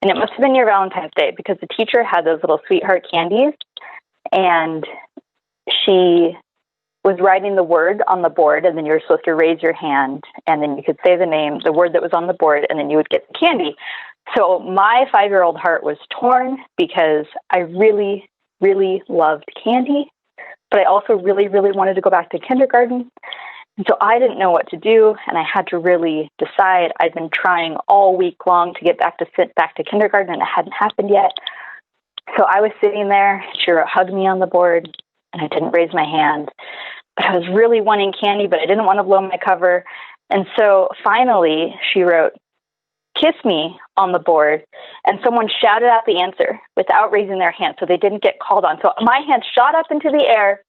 And it must have been near Valentine's Day because the teacher had those little sweetheart candies, and she was writing the word on the board, and then you were supposed to raise your hand, and then you could say the name, the word that was on the board, and then you would get the candy. So my 5-year-old heart was torn because I really, really loved candy, but I also really, really wanted to go back to kindergarten. And so I didn't know what to do, and I had to really decide. I'd been trying all week long to get back to kindergarten, and it hadn't happened yet. So I was sitting there. She wrote, "Hug me" on the board, and I didn't raise my hand. But I was really wanting candy, but I didn't want to blow my cover. And so finally, she wrote, "Kiss me" on the board, and someone shouted out the answer without raising their hand, so they didn't get called on. So my hand shot up into the air,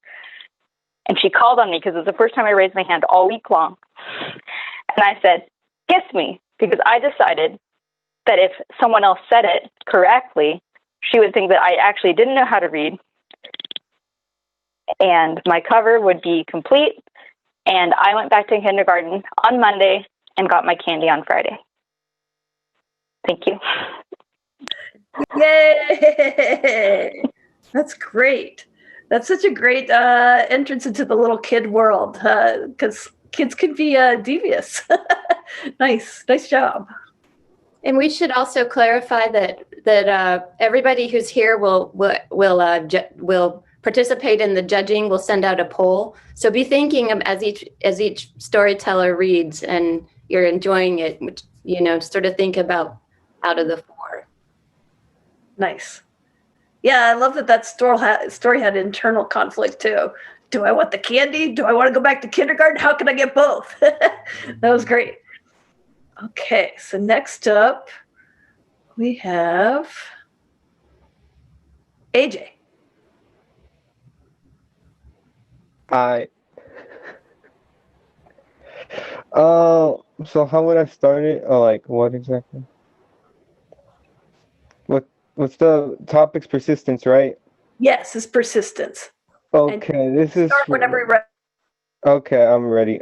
and she called on me because it was the first time I raised my hand all week long. And I said, "Kiss me," because I decided that if someone else said it correctly, she would think that I actually didn't know how to read, and my cover would be complete. And I went back to kindergarten on Monday and got my candy on Friday. Thank you. Yay! That's great. That's such a great entrance into the little kid world because kids can be devious. Nice job. And we should also clarify that everybody who's here will participate in the judging. We'll send out a poll. So be thinking of as each storyteller reads and you're enjoying it. Sort of think about out of the 4. Nice. Yeah, I love that story had internal conflict too. Do I want the candy? Do I want to go back to kindergarten? How can I get both? That was great. Okay, so next up we have AJ. Hi. So how would I start it? Or like what exactly? What's the topic's persistence, right? Yes, it's persistence. Okay, this is Start whenever you're ready. okay, I'm ready.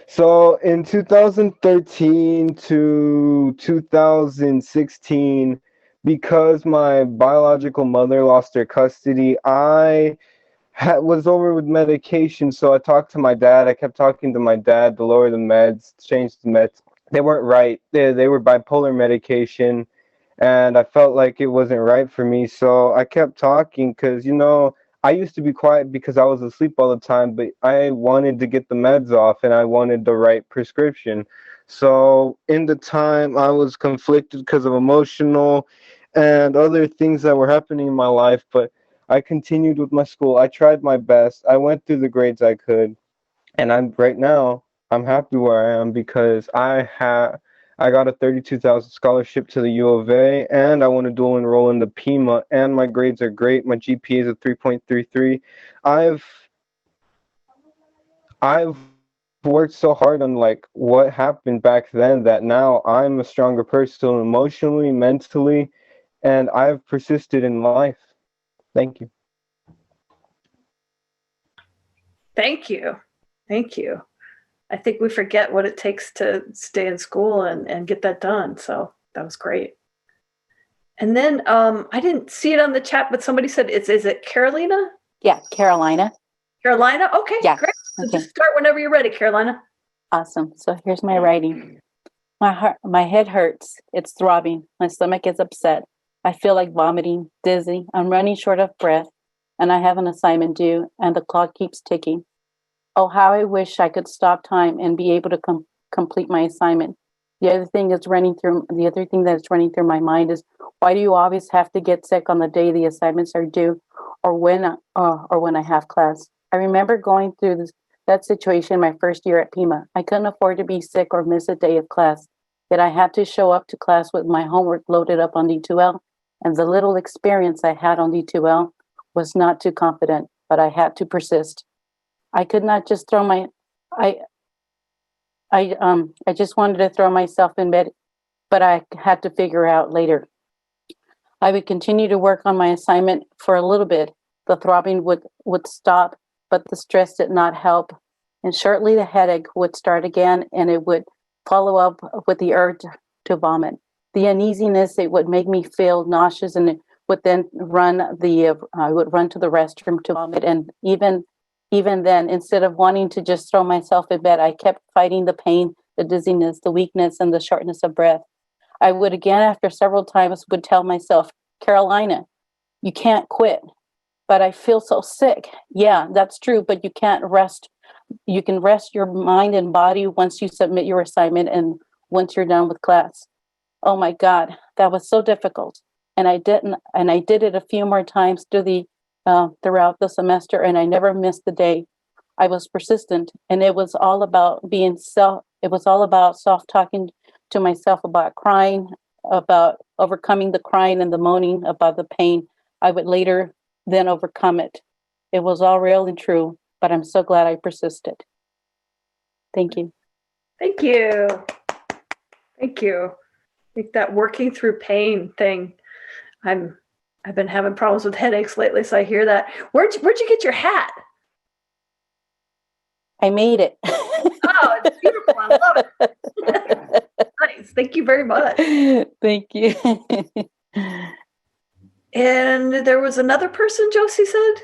So in 2013 to 2016, because my biological mother lost her custody, I was over with medication, so I talked to my dad. I kept talking to my dad to lower the meds, change the meds. They weren't right. They were bipolar medication, and I felt like it wasn't right for me. So I kept talking because, I used to be quiet because I was asleep all the time, but I wanted to get the meds off and I wanted the right prescription. So in the time, I was conflicted because of emotional and other things that were happening in my life, but I continued with my school. I tried my best. I went through the grades I could, and I'm happy where I am because I got a 32,000 scholarship to the U of A, and I want to dual enroll in the Pima, and my grades are great. My GPA is a 3.33. I've worked so hard on like what happened back then that now I'm a stronger person emotionally, mentally, and I've persisted in life. Thank you. Thank you. Thank you. I think we forget what it takes to stay in school and get that done. So that was great. And then I didn't see it on the chat, but somebody said, is it Carolina? Yeah, Carolina. Carolina? Okay, Yeah. great. So Okay. just start whenever you're ready, Carolina. Awesome. So here's my writing. My head hurts. It's throbbing. My stomach is upset. I feel like vomiting, dizzy. I'm running short of breath, and I have an assignment due, and the clock keeps ticking. Oh, how I wish I could stop time and be able to complete my assignment. The other thing that's running through my mind is, why do you always have to get sick on the day the assignments are due, or when I have class? I remember going through that situation my first year at Pima. I couldn't afford to be sick or miss a day of class, yet I had to show up to class with my homework loaded up on D2L, and the little experience I had on D2L was not too confident, but I had to persist. I could not just throw I just wanted to throw myself in bed, but I had to figure out later. I would continue to work on my assignment for a little bit. The throbbing would stop, but the stress did not help. And shortly the headache would start again, and it would follow up with the urge to vomit. The uneasiness, it would make me feel nauseous, and it would then I would run to the restroom to vomit. And even then, instead of wanting to just throw myself in bed, I kept fighting the pain, the dizziness, the weakness, and the shortness of breath. I would again, after several times, would tell myself, Carolina, you can't quit. But I feel so sick. Yeah, that's true, but you can't rest. You can rest your mind and body once you submit your assignment and once you're done with class. Oh my God, that was so difficult. And I did it a few more times throughout the semester, and I never missed the day. I was persistent, and it was all about self-talking to myself, about crying, about overcoming the crying and the moaning about the pain. I would later then overcome it. It was all real and true, but I'm so glad I persisted. Thank you. Thank you. Thank you. I think that working through pain thing, I've been having problems with headaches lately, so I hear that. Where'd you get your hat? I made it. Oh, it's beautiful. I love it. Nice. Thank you very much. Thank you. And there was another person, Josie said?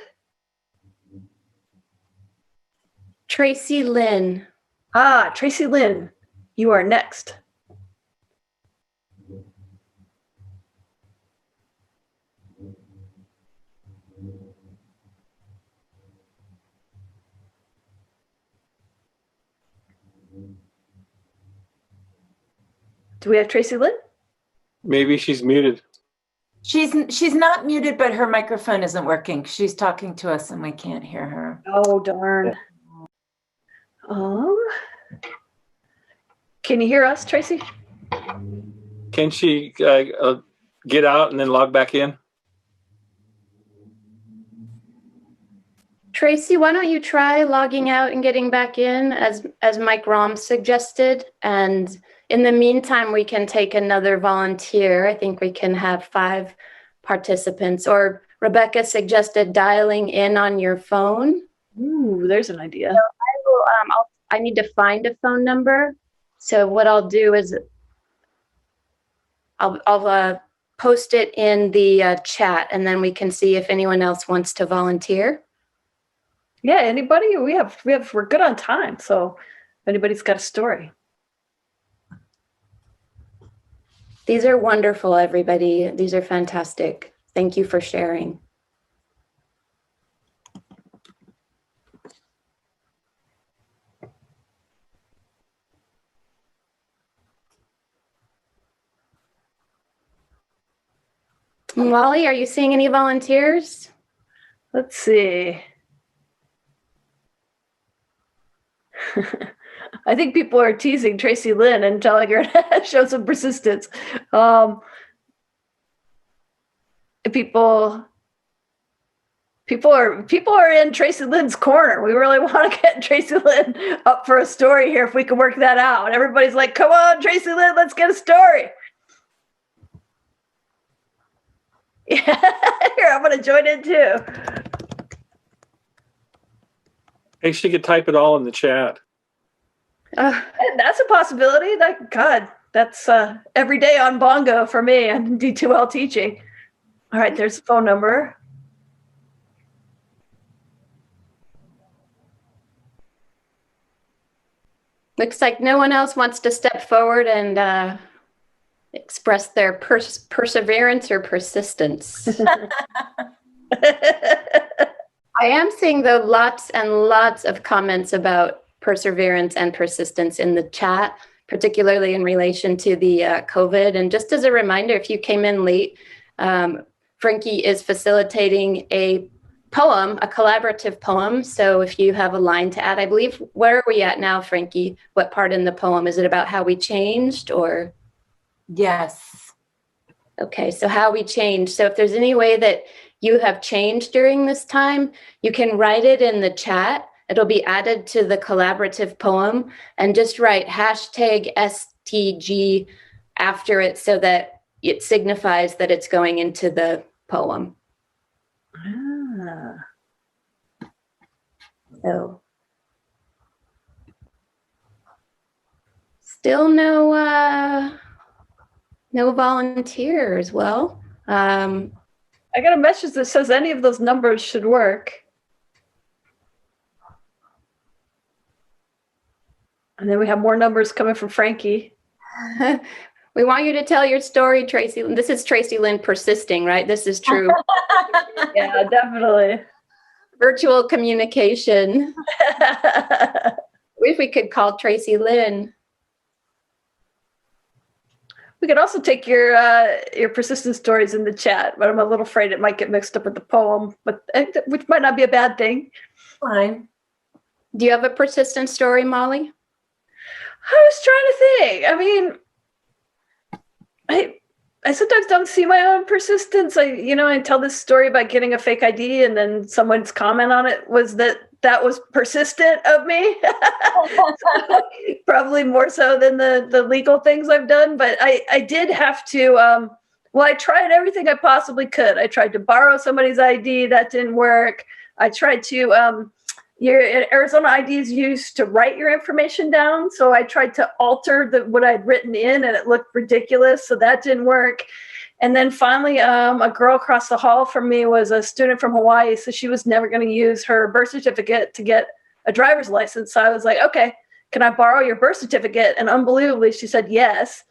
Tracy Lynn. Ah, Tracy Lynn, you are next. Do we have Tracy Lynn? Maybe she's muted. She's not muted, but her microphone isn't working. She's talking to us and we can't hear her. Oh, darn. Can you hear us, Tracy? Can she get out and then log back in? Tracy, why don't you try logging out and getting back in as Mike Rom suggested? And in the meantime, we can take another volunteer. I think we can have 5 participants. Or Rebecca suggested dialing in on your phone. Ooh, there's an idea. So I need to find a phone number. So what I'll do is I'll post it in the chat, and then we can see if anyone else wants to volunteer. Yeah, anybody? We're good on time, so if anybody's got a story. These are wonderful, everybody. These are fantastic. Thank you for sharing. Molly, are you seeing any volunteers? Let's see. I think people are teasing Tracy Lynn and telling her to show some persistence. People are in Tracy Lynn's corner. We really want to get Tracy Lynn up for a story here if we can work that out. Everybody's like, come on, Tracy Lynn, let's get a story. Yeah, here, I'm going to join in too. Hey, she could type it all in the chat. And that's a possibility. That's every day on Bongo for me and D2L teaching. All right, there's the phone number. Looks like no one else wants to step forward and express their perseverance or persistence. I am seeing, though, lots and lots of comments about perseverance and persistence in the chat, particularly in relation to the COVID. And just as a reminder, if you came in late, Frankie is facilitating a poem, a collaborative poem. So if you have a line to add, I believe, where are we at now, Frankie? What part in the poem? Is it about how we changed or? Yes. Okay, so how we changed. So if there's any way that you have changed during this time, you can write it in the chat. It'll be added to the collaborative poem, and just write hashtag STG after it so that it signifies that it's going into the poem. Ah. So still no volunteers. Well, I got a message that says any of those numbers should work. And then we have more numbers coming from Frankie. we want you to tell your story, Tracy. This is Tracy Lynn persisting, right? This is true. Yeah, definitely. Virtual communication. Wish we could call Tracy Lynn. We could also take your persistent stories in the chat, but I'm a little afraid it might get mixed up with the poem, but which might not be a bad thing. Fine. Do you have a persistent story, Molly? I was trying to think. I mean, I sometimes don't see my own persistence. I tell this story about getting a fake ID, and then someone's comment on it was that was persistent of me. Probably more so than the legal things I've done. But I did have to, I tried everything I possibly could. I tried to borrow somebody's ID. That didn't work. I tried to, your Arizona ID is used to write your information down. So I tried to alter what I'd written in, and it looked ridiculous. So that didn't work. And then finally, a girl across the hall from me was a student from Hawaii. So she was never going to use her birth certificate to get a driver's license. So I was like, okay, can I borrow your birth certificate? And unbelievably, she said yes.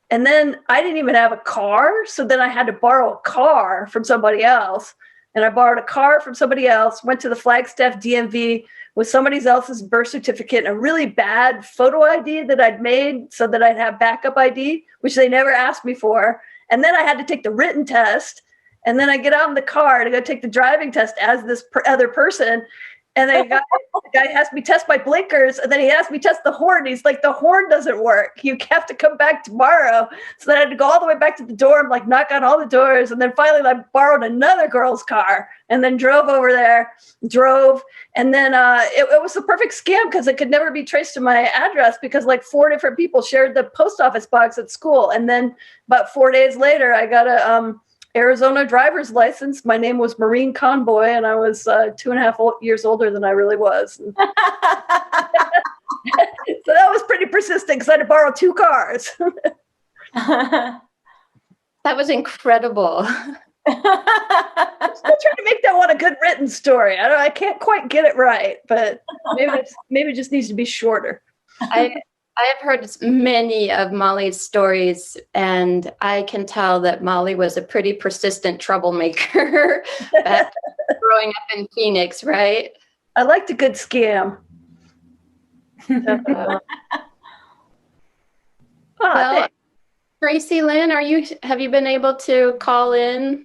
And then I didn't even have a car. So then I had to borrow a car from somebody else. And I borrowed a car from somebody else, went to the Flagstaff DMV with somebody else's birth certificate and a really bad photo ID that I'd made so that I'd have backup ID, which they never asked me for. And then I had to take the written test. And then I get out in the car to go take the driving test as this other person. And then the guy has me test my blinkers, and then he has me test the horn. He's like, the horn doesn't work. You have to come back tomorrow. So then I had to go all the way back to the dorm, like knock on all the doors. And then finally I borrowed another girl's car and then drove over there, And then it was the perfect scam because it could never be traced to my address because like 4 different people shared the post office box at school. And then about 4 days later, I got a Arizona driver's license. My name was Maureen Conboy, and I was 2.5 years older than I really was. So that was pretty persistent because I had to borrow 2 cars. That was incredible. I'm still trying to make that one a good written story. I can't quite get it right, but maybe it just needs to be shorter. I have heard many of Molly's stories, and I can tell that Molly was a pretty persistent troublemaker growing up in Phoenix, right? I liked a good scam. Well, Tracy Lynn, have you been able to call in?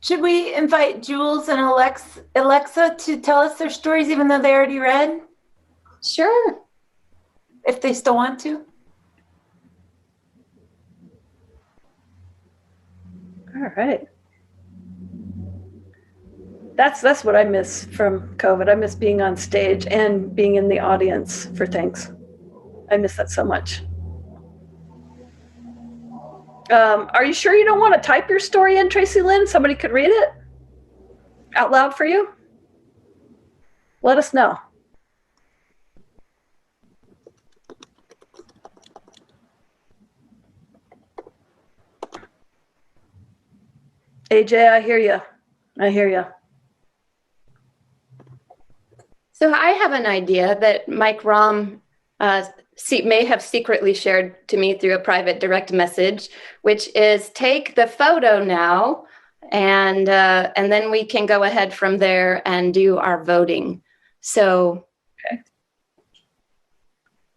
Should we invite Jules and Alexa to tell us their stories, even though they already read? Sure. If they still want to. All right. That's what I miss from COVID. I miss being on stage and being in the audience for things. I miss that so much. Are you sure you don't want to type your story in, Tracy Lynn? Somebody could read it out loud for you? Let us know. AJ, I hear you. I hear you. So I have an idea that Mike Rahm may have secretly shared to me through a private direct message, which is take the photo now, and then we can go ahead from there and do our voting. So, okay.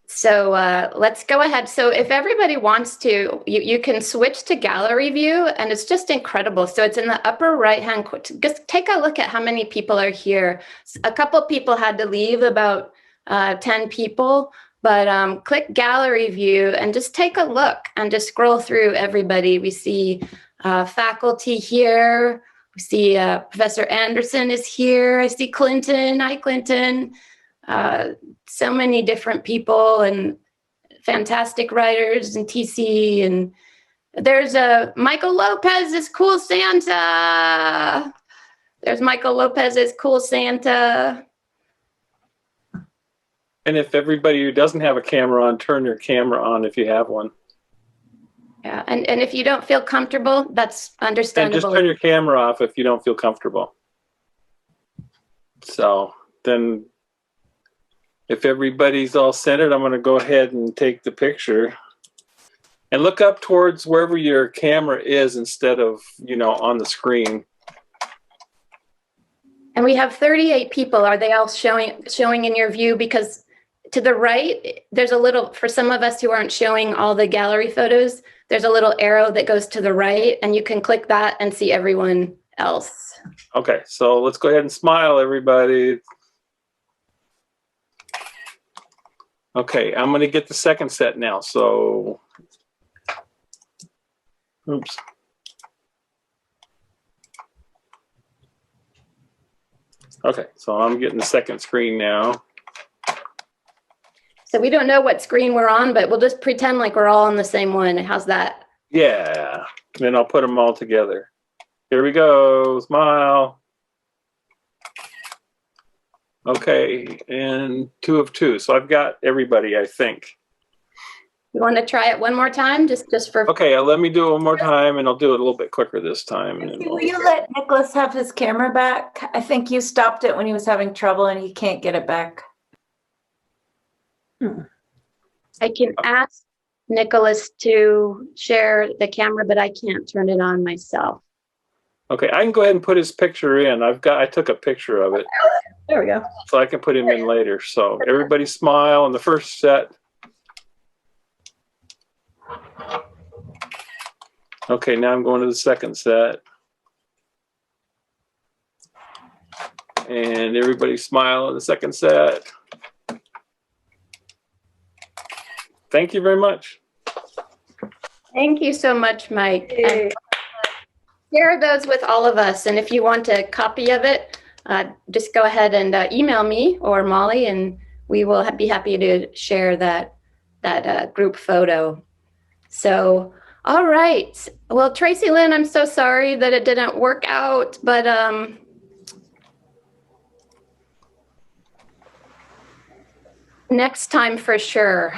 So let's go ahead. So if everybody wants to, you can switch to gallery view, and it's just incredible. So it's in the upper right-hand corner. Just take a look at how many people are here. A couple people had to leave, about 10 people, but click gallery view and just take a look and just scroll through everybody. We see faculty here. We see Professor Anderson is here. I see Clinton. Hi, Clinton. So many different people and fantastic writers in TC, and there's a Michael Lopez's Cool Santa. There's Michael Lopez's Cool Santa. And if everybody who doesn't have a camera on, turn your camera on if you have one. Yeah, and if you don't feel comfortable, that's And understandable. just turn your camera off if you don't feel comfortable. So then if everybody's all centered, I'm going to go ahead and take the picture. And look up towards wherever your camera is instead of, on the screen. And we have 38 people. Are they all showing in your view? Because to the right, there's a little, for some of us who aren't showing all the gallery photos, there's a little arrow that goes to the right, and you can click that and see everyone else. Okay, so let's go ahead and smile, everybody. Okay, I'm going to get the second set now. So, oops. Okay, so I'm getting the second screen now. So we don't know what screen we're on, but we'll just pretend like we're all on the same one. How's that? Yeah, then I'll put them all together. Here we go, smile. Okay, and 2 of 2. So I've got everybody, I think. You want to try it one more time, just for? Okay, let me do it one more time, and I'll do it a little bit quicker this time. And Will you let Nicholas have his camera back? I think you stopped it when he was having trouble and he can't get it back. I can ask Nicholas to share the camera, but I can't turn it on myself. Okay, I can go ahead and put his picture in. I took a picture of it. There we go. So I can put him in later. So everybody smile on the first set. Okay, now I'm going to the second set. And everybody smile on the second set. Thank you very much. Thank you so much, Mike. And share those with all of us. And if you want a copy of it, just go ahead and email me or Molly, and we will be happy to share that group photo. So, all right. Well, Tracy Lynn, I'm so sorry that it didn't work out, but next time for sure.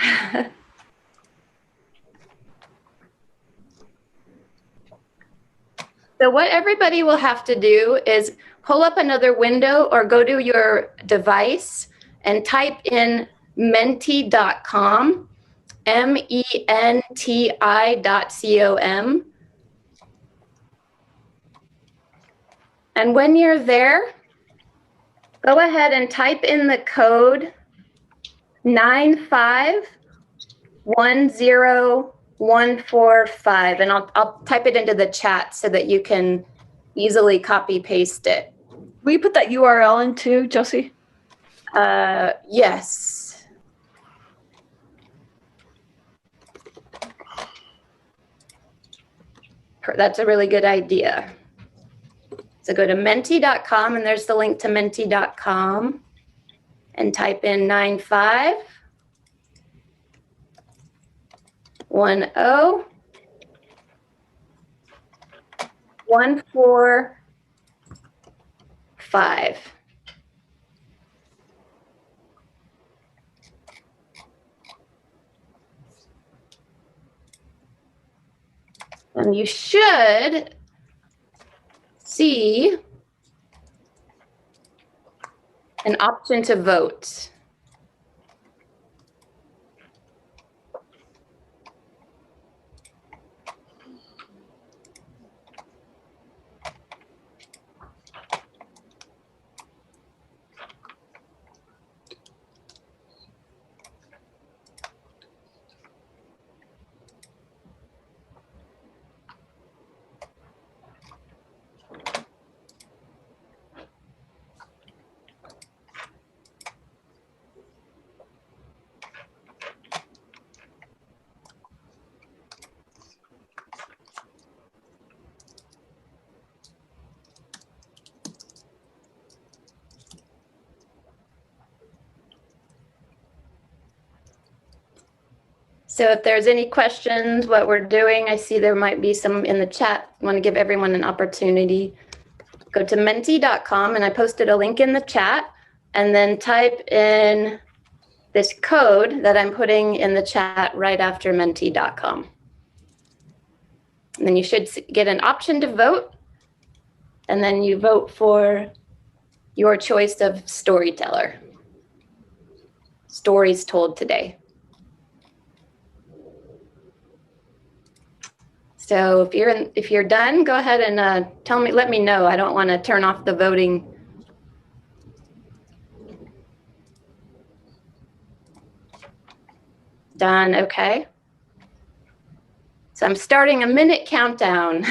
So what everybody will have to do is pull up another window or go to your device and type in menti.com, menti.com. And when you're there, go ahead and type in the code 9510145, and I'll type it into the chat so that you can easily copy paste it. Will you put that URL in too, Josie? Yes. That's a really good idea. So go to menti.com, and there's the link to menti.com, and type in 9510145. And you should see an option to vote. So if there's any questions, what we're doing, I see there might be some in the chat. I want to give everyone an opportunity. Go to menti.com, and I posted a link in the chat, and then type in this code that I'm putting in the chat right after menti.com. And then you should get an option to vote, and then you vote for your choice of storyteller. Stories told today. So if you're done, go ahead and let me know. I don't want to turn off the voting. Done, okay. So I'm starting a minute countdown.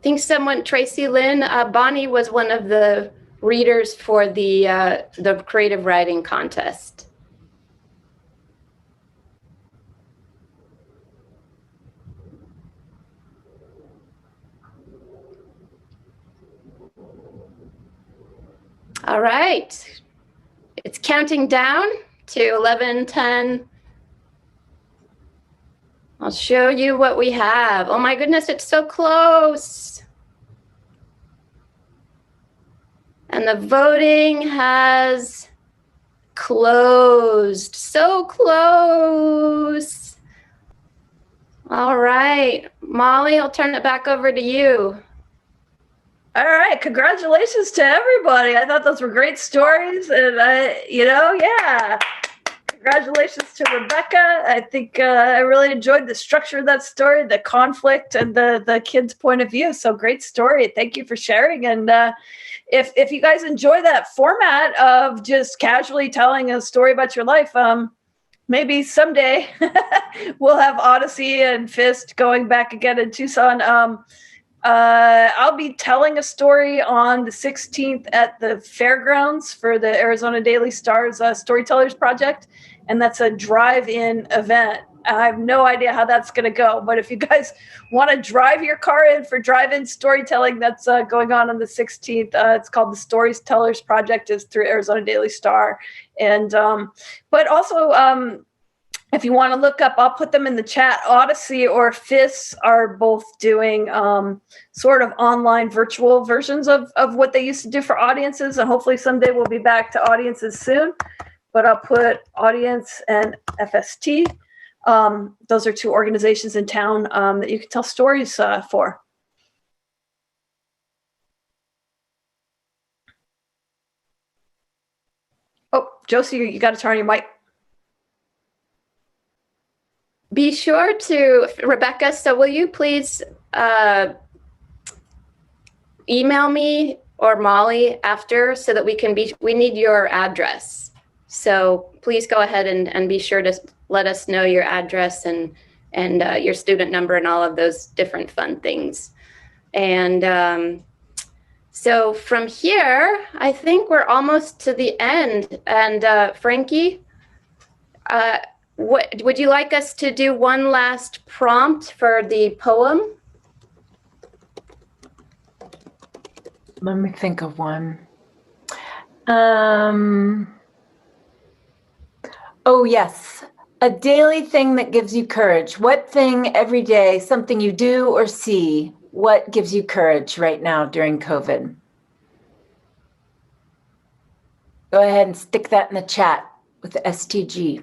I think Tracy Lynn, Bonnie was one of the readers for the creative writing contest. All right, it's counting down to 11, 10. I'll show you what we have. Oh my goodness, it's so close. And the voting has closed. So close. All right, Molly, I'll turn it back over to you. All right, congratulations to everybody. I thought those were great stories, and yeah. Congratulations to Rebecca. I think I really enjoyed the structure of that story, the conflict, and the kid's point of view. So great story. Thank you for sharing. And if you guys enjoy that format of just casually telling a story about your life, maybe someday we'll have Odyssey and Fist going back again in Tucson. I'll be telling a story on the 16th at the fairgrounds for the Arizona Daily Stars Storytellers Project, and that's a drive-in event. I have no idea how that's going to go, but if you guys want to drive your car in for drive-in storytelling, that's going on the 16th. It's called the Storytellers Project. It's through Arizona Daily Star, and but also. If you want to look up, I'll put them in the chat. Odyssey or FIS are both doing sort of online virtual versions of what they used to do for audiences. And hopefully someday we'll be back to audiences soon. But I'll put Audience and FST. Those are two organizations in town that you can tell stories for. Oh, Josie, you got to turn on your mic. Be sure to, Rebecca, so will you please email me or Molly after so that we need your address. So please go ahead and be sure to let us know your address and your student number and all of those different fun things. And so from here, I think we're almost to the end. And Frankie, what would you like us to do one last prompt for the poem? Let me think of one. Oh, yes. A daily thing that gives you courage. What thing every day, something you do or see, what gives you courage right now during COVID? Go ahead and stick that in the chat with the STG.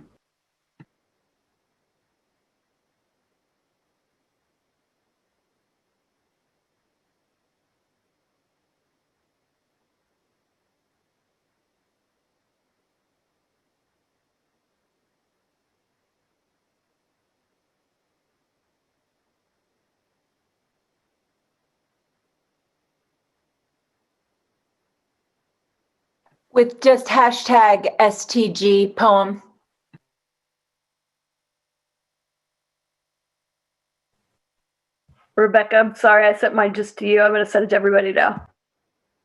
With just hashtag STG poem. Rebecca, I'm sorry I sent mine just to you. I'm going to send it to everybody now.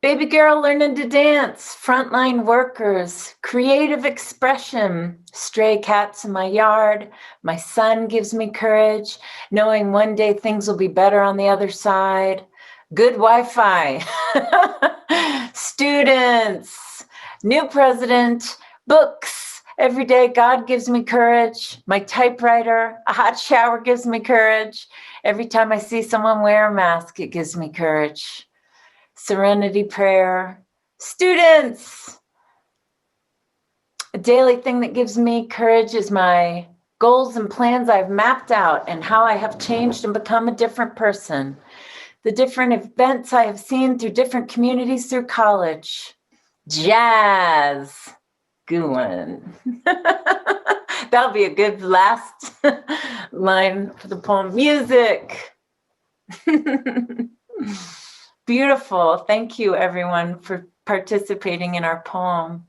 Baby girl learning to dance, frontline workers, creative expression, stray cats in my yard. My son gives me courage, knowing one day things will be better on the other side. Good Wi-Fi, students, new president, books. Every day God gives me courage. My typewriter, a hot shower gives me courage. Every time I see someone wear a mask, it gives me courage. Serenity prayer, students. A daily thing that gives me courage is my goals and plans I've mapped out and how I have changed and become a different person. The different events I have seen through different communities through college. Jazz. Good one. That'll be a good last line for the poem. Music. Beautiful. Thank you, everyone, for participating in our poem.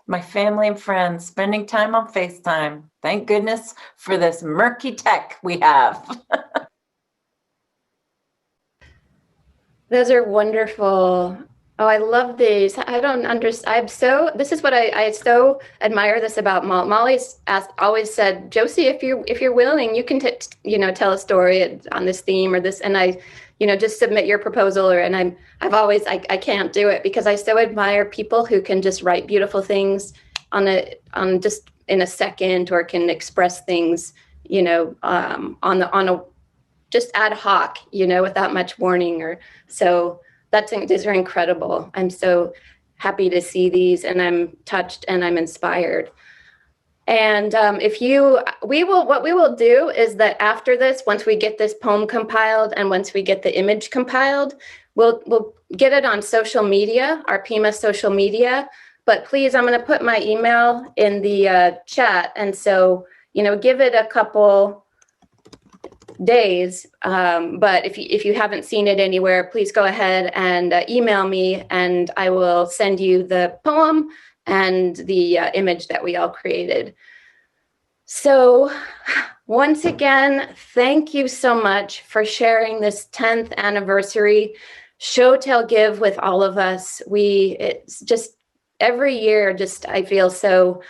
My family and friends spending time on FaceTime. Thank goodness for this murky tech we have. Those are wonderful. Oh, I love these. I don't understand. This is what I so admire this about Molly. Molly's always said, Josie, if you're willing, you can, tell a story on this theme or this, and I, just submit your proposal. And I've always, I can't do it because I so admire people who can just write beautiful things on just in a second, or can express things, on a just ad hoc, without much warning. Or so these are incredible. I'm so happy to see these, and I'm touched and I'm inspired. And what we will do is that after this, once we get this poem compiled and once we get the image compiled, we'll get it on social media, our Pima social media. But please, I'm going to put my email in the chat, and so give it a couple days. But if you haven't seen it anywhere, please go ahead and email me, and I will send you the poem and the image that we all created. So once again, thank you so much for sharing this 10th anniversary Show, Tell, Give with all of us. It's just every year, I feel so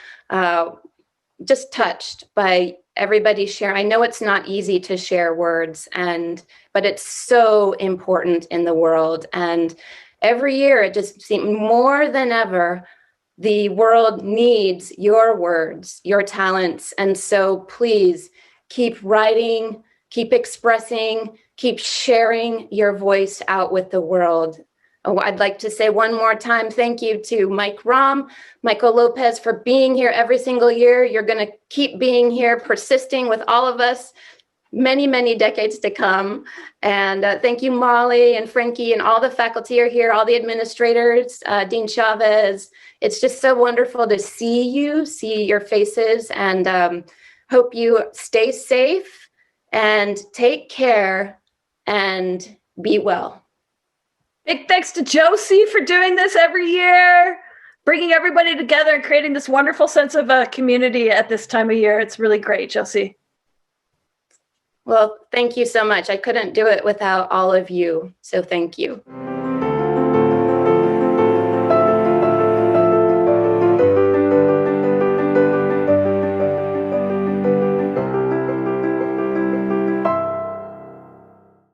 just touched by everybody share. I know it's not easy to share words, but it's so important in the world. And every year it just seems more than ever, the world needs your words, your talents. And so please keep writing, keep expressing, keep sharing your voice out with the world. Oh, I'd like to say one more time, thank you to Mike Rahm, Michael Lopez, for being here every single year. You're going to keep being here, persisting with all of us many, many decades to come. And thank you, Molly and Frankie, and all the faculty are here, all the administrators, Dean Chavez. It's just so wonderful to see your faces, and hope you stay safe and take care and be well. Big thanks to Josie for doing this every year, bringing everybody together and creating this wonderful sense of community at this time of year. It's really great, Josie. Well, thank you so much. I couldn't do it without all of you, so thank you.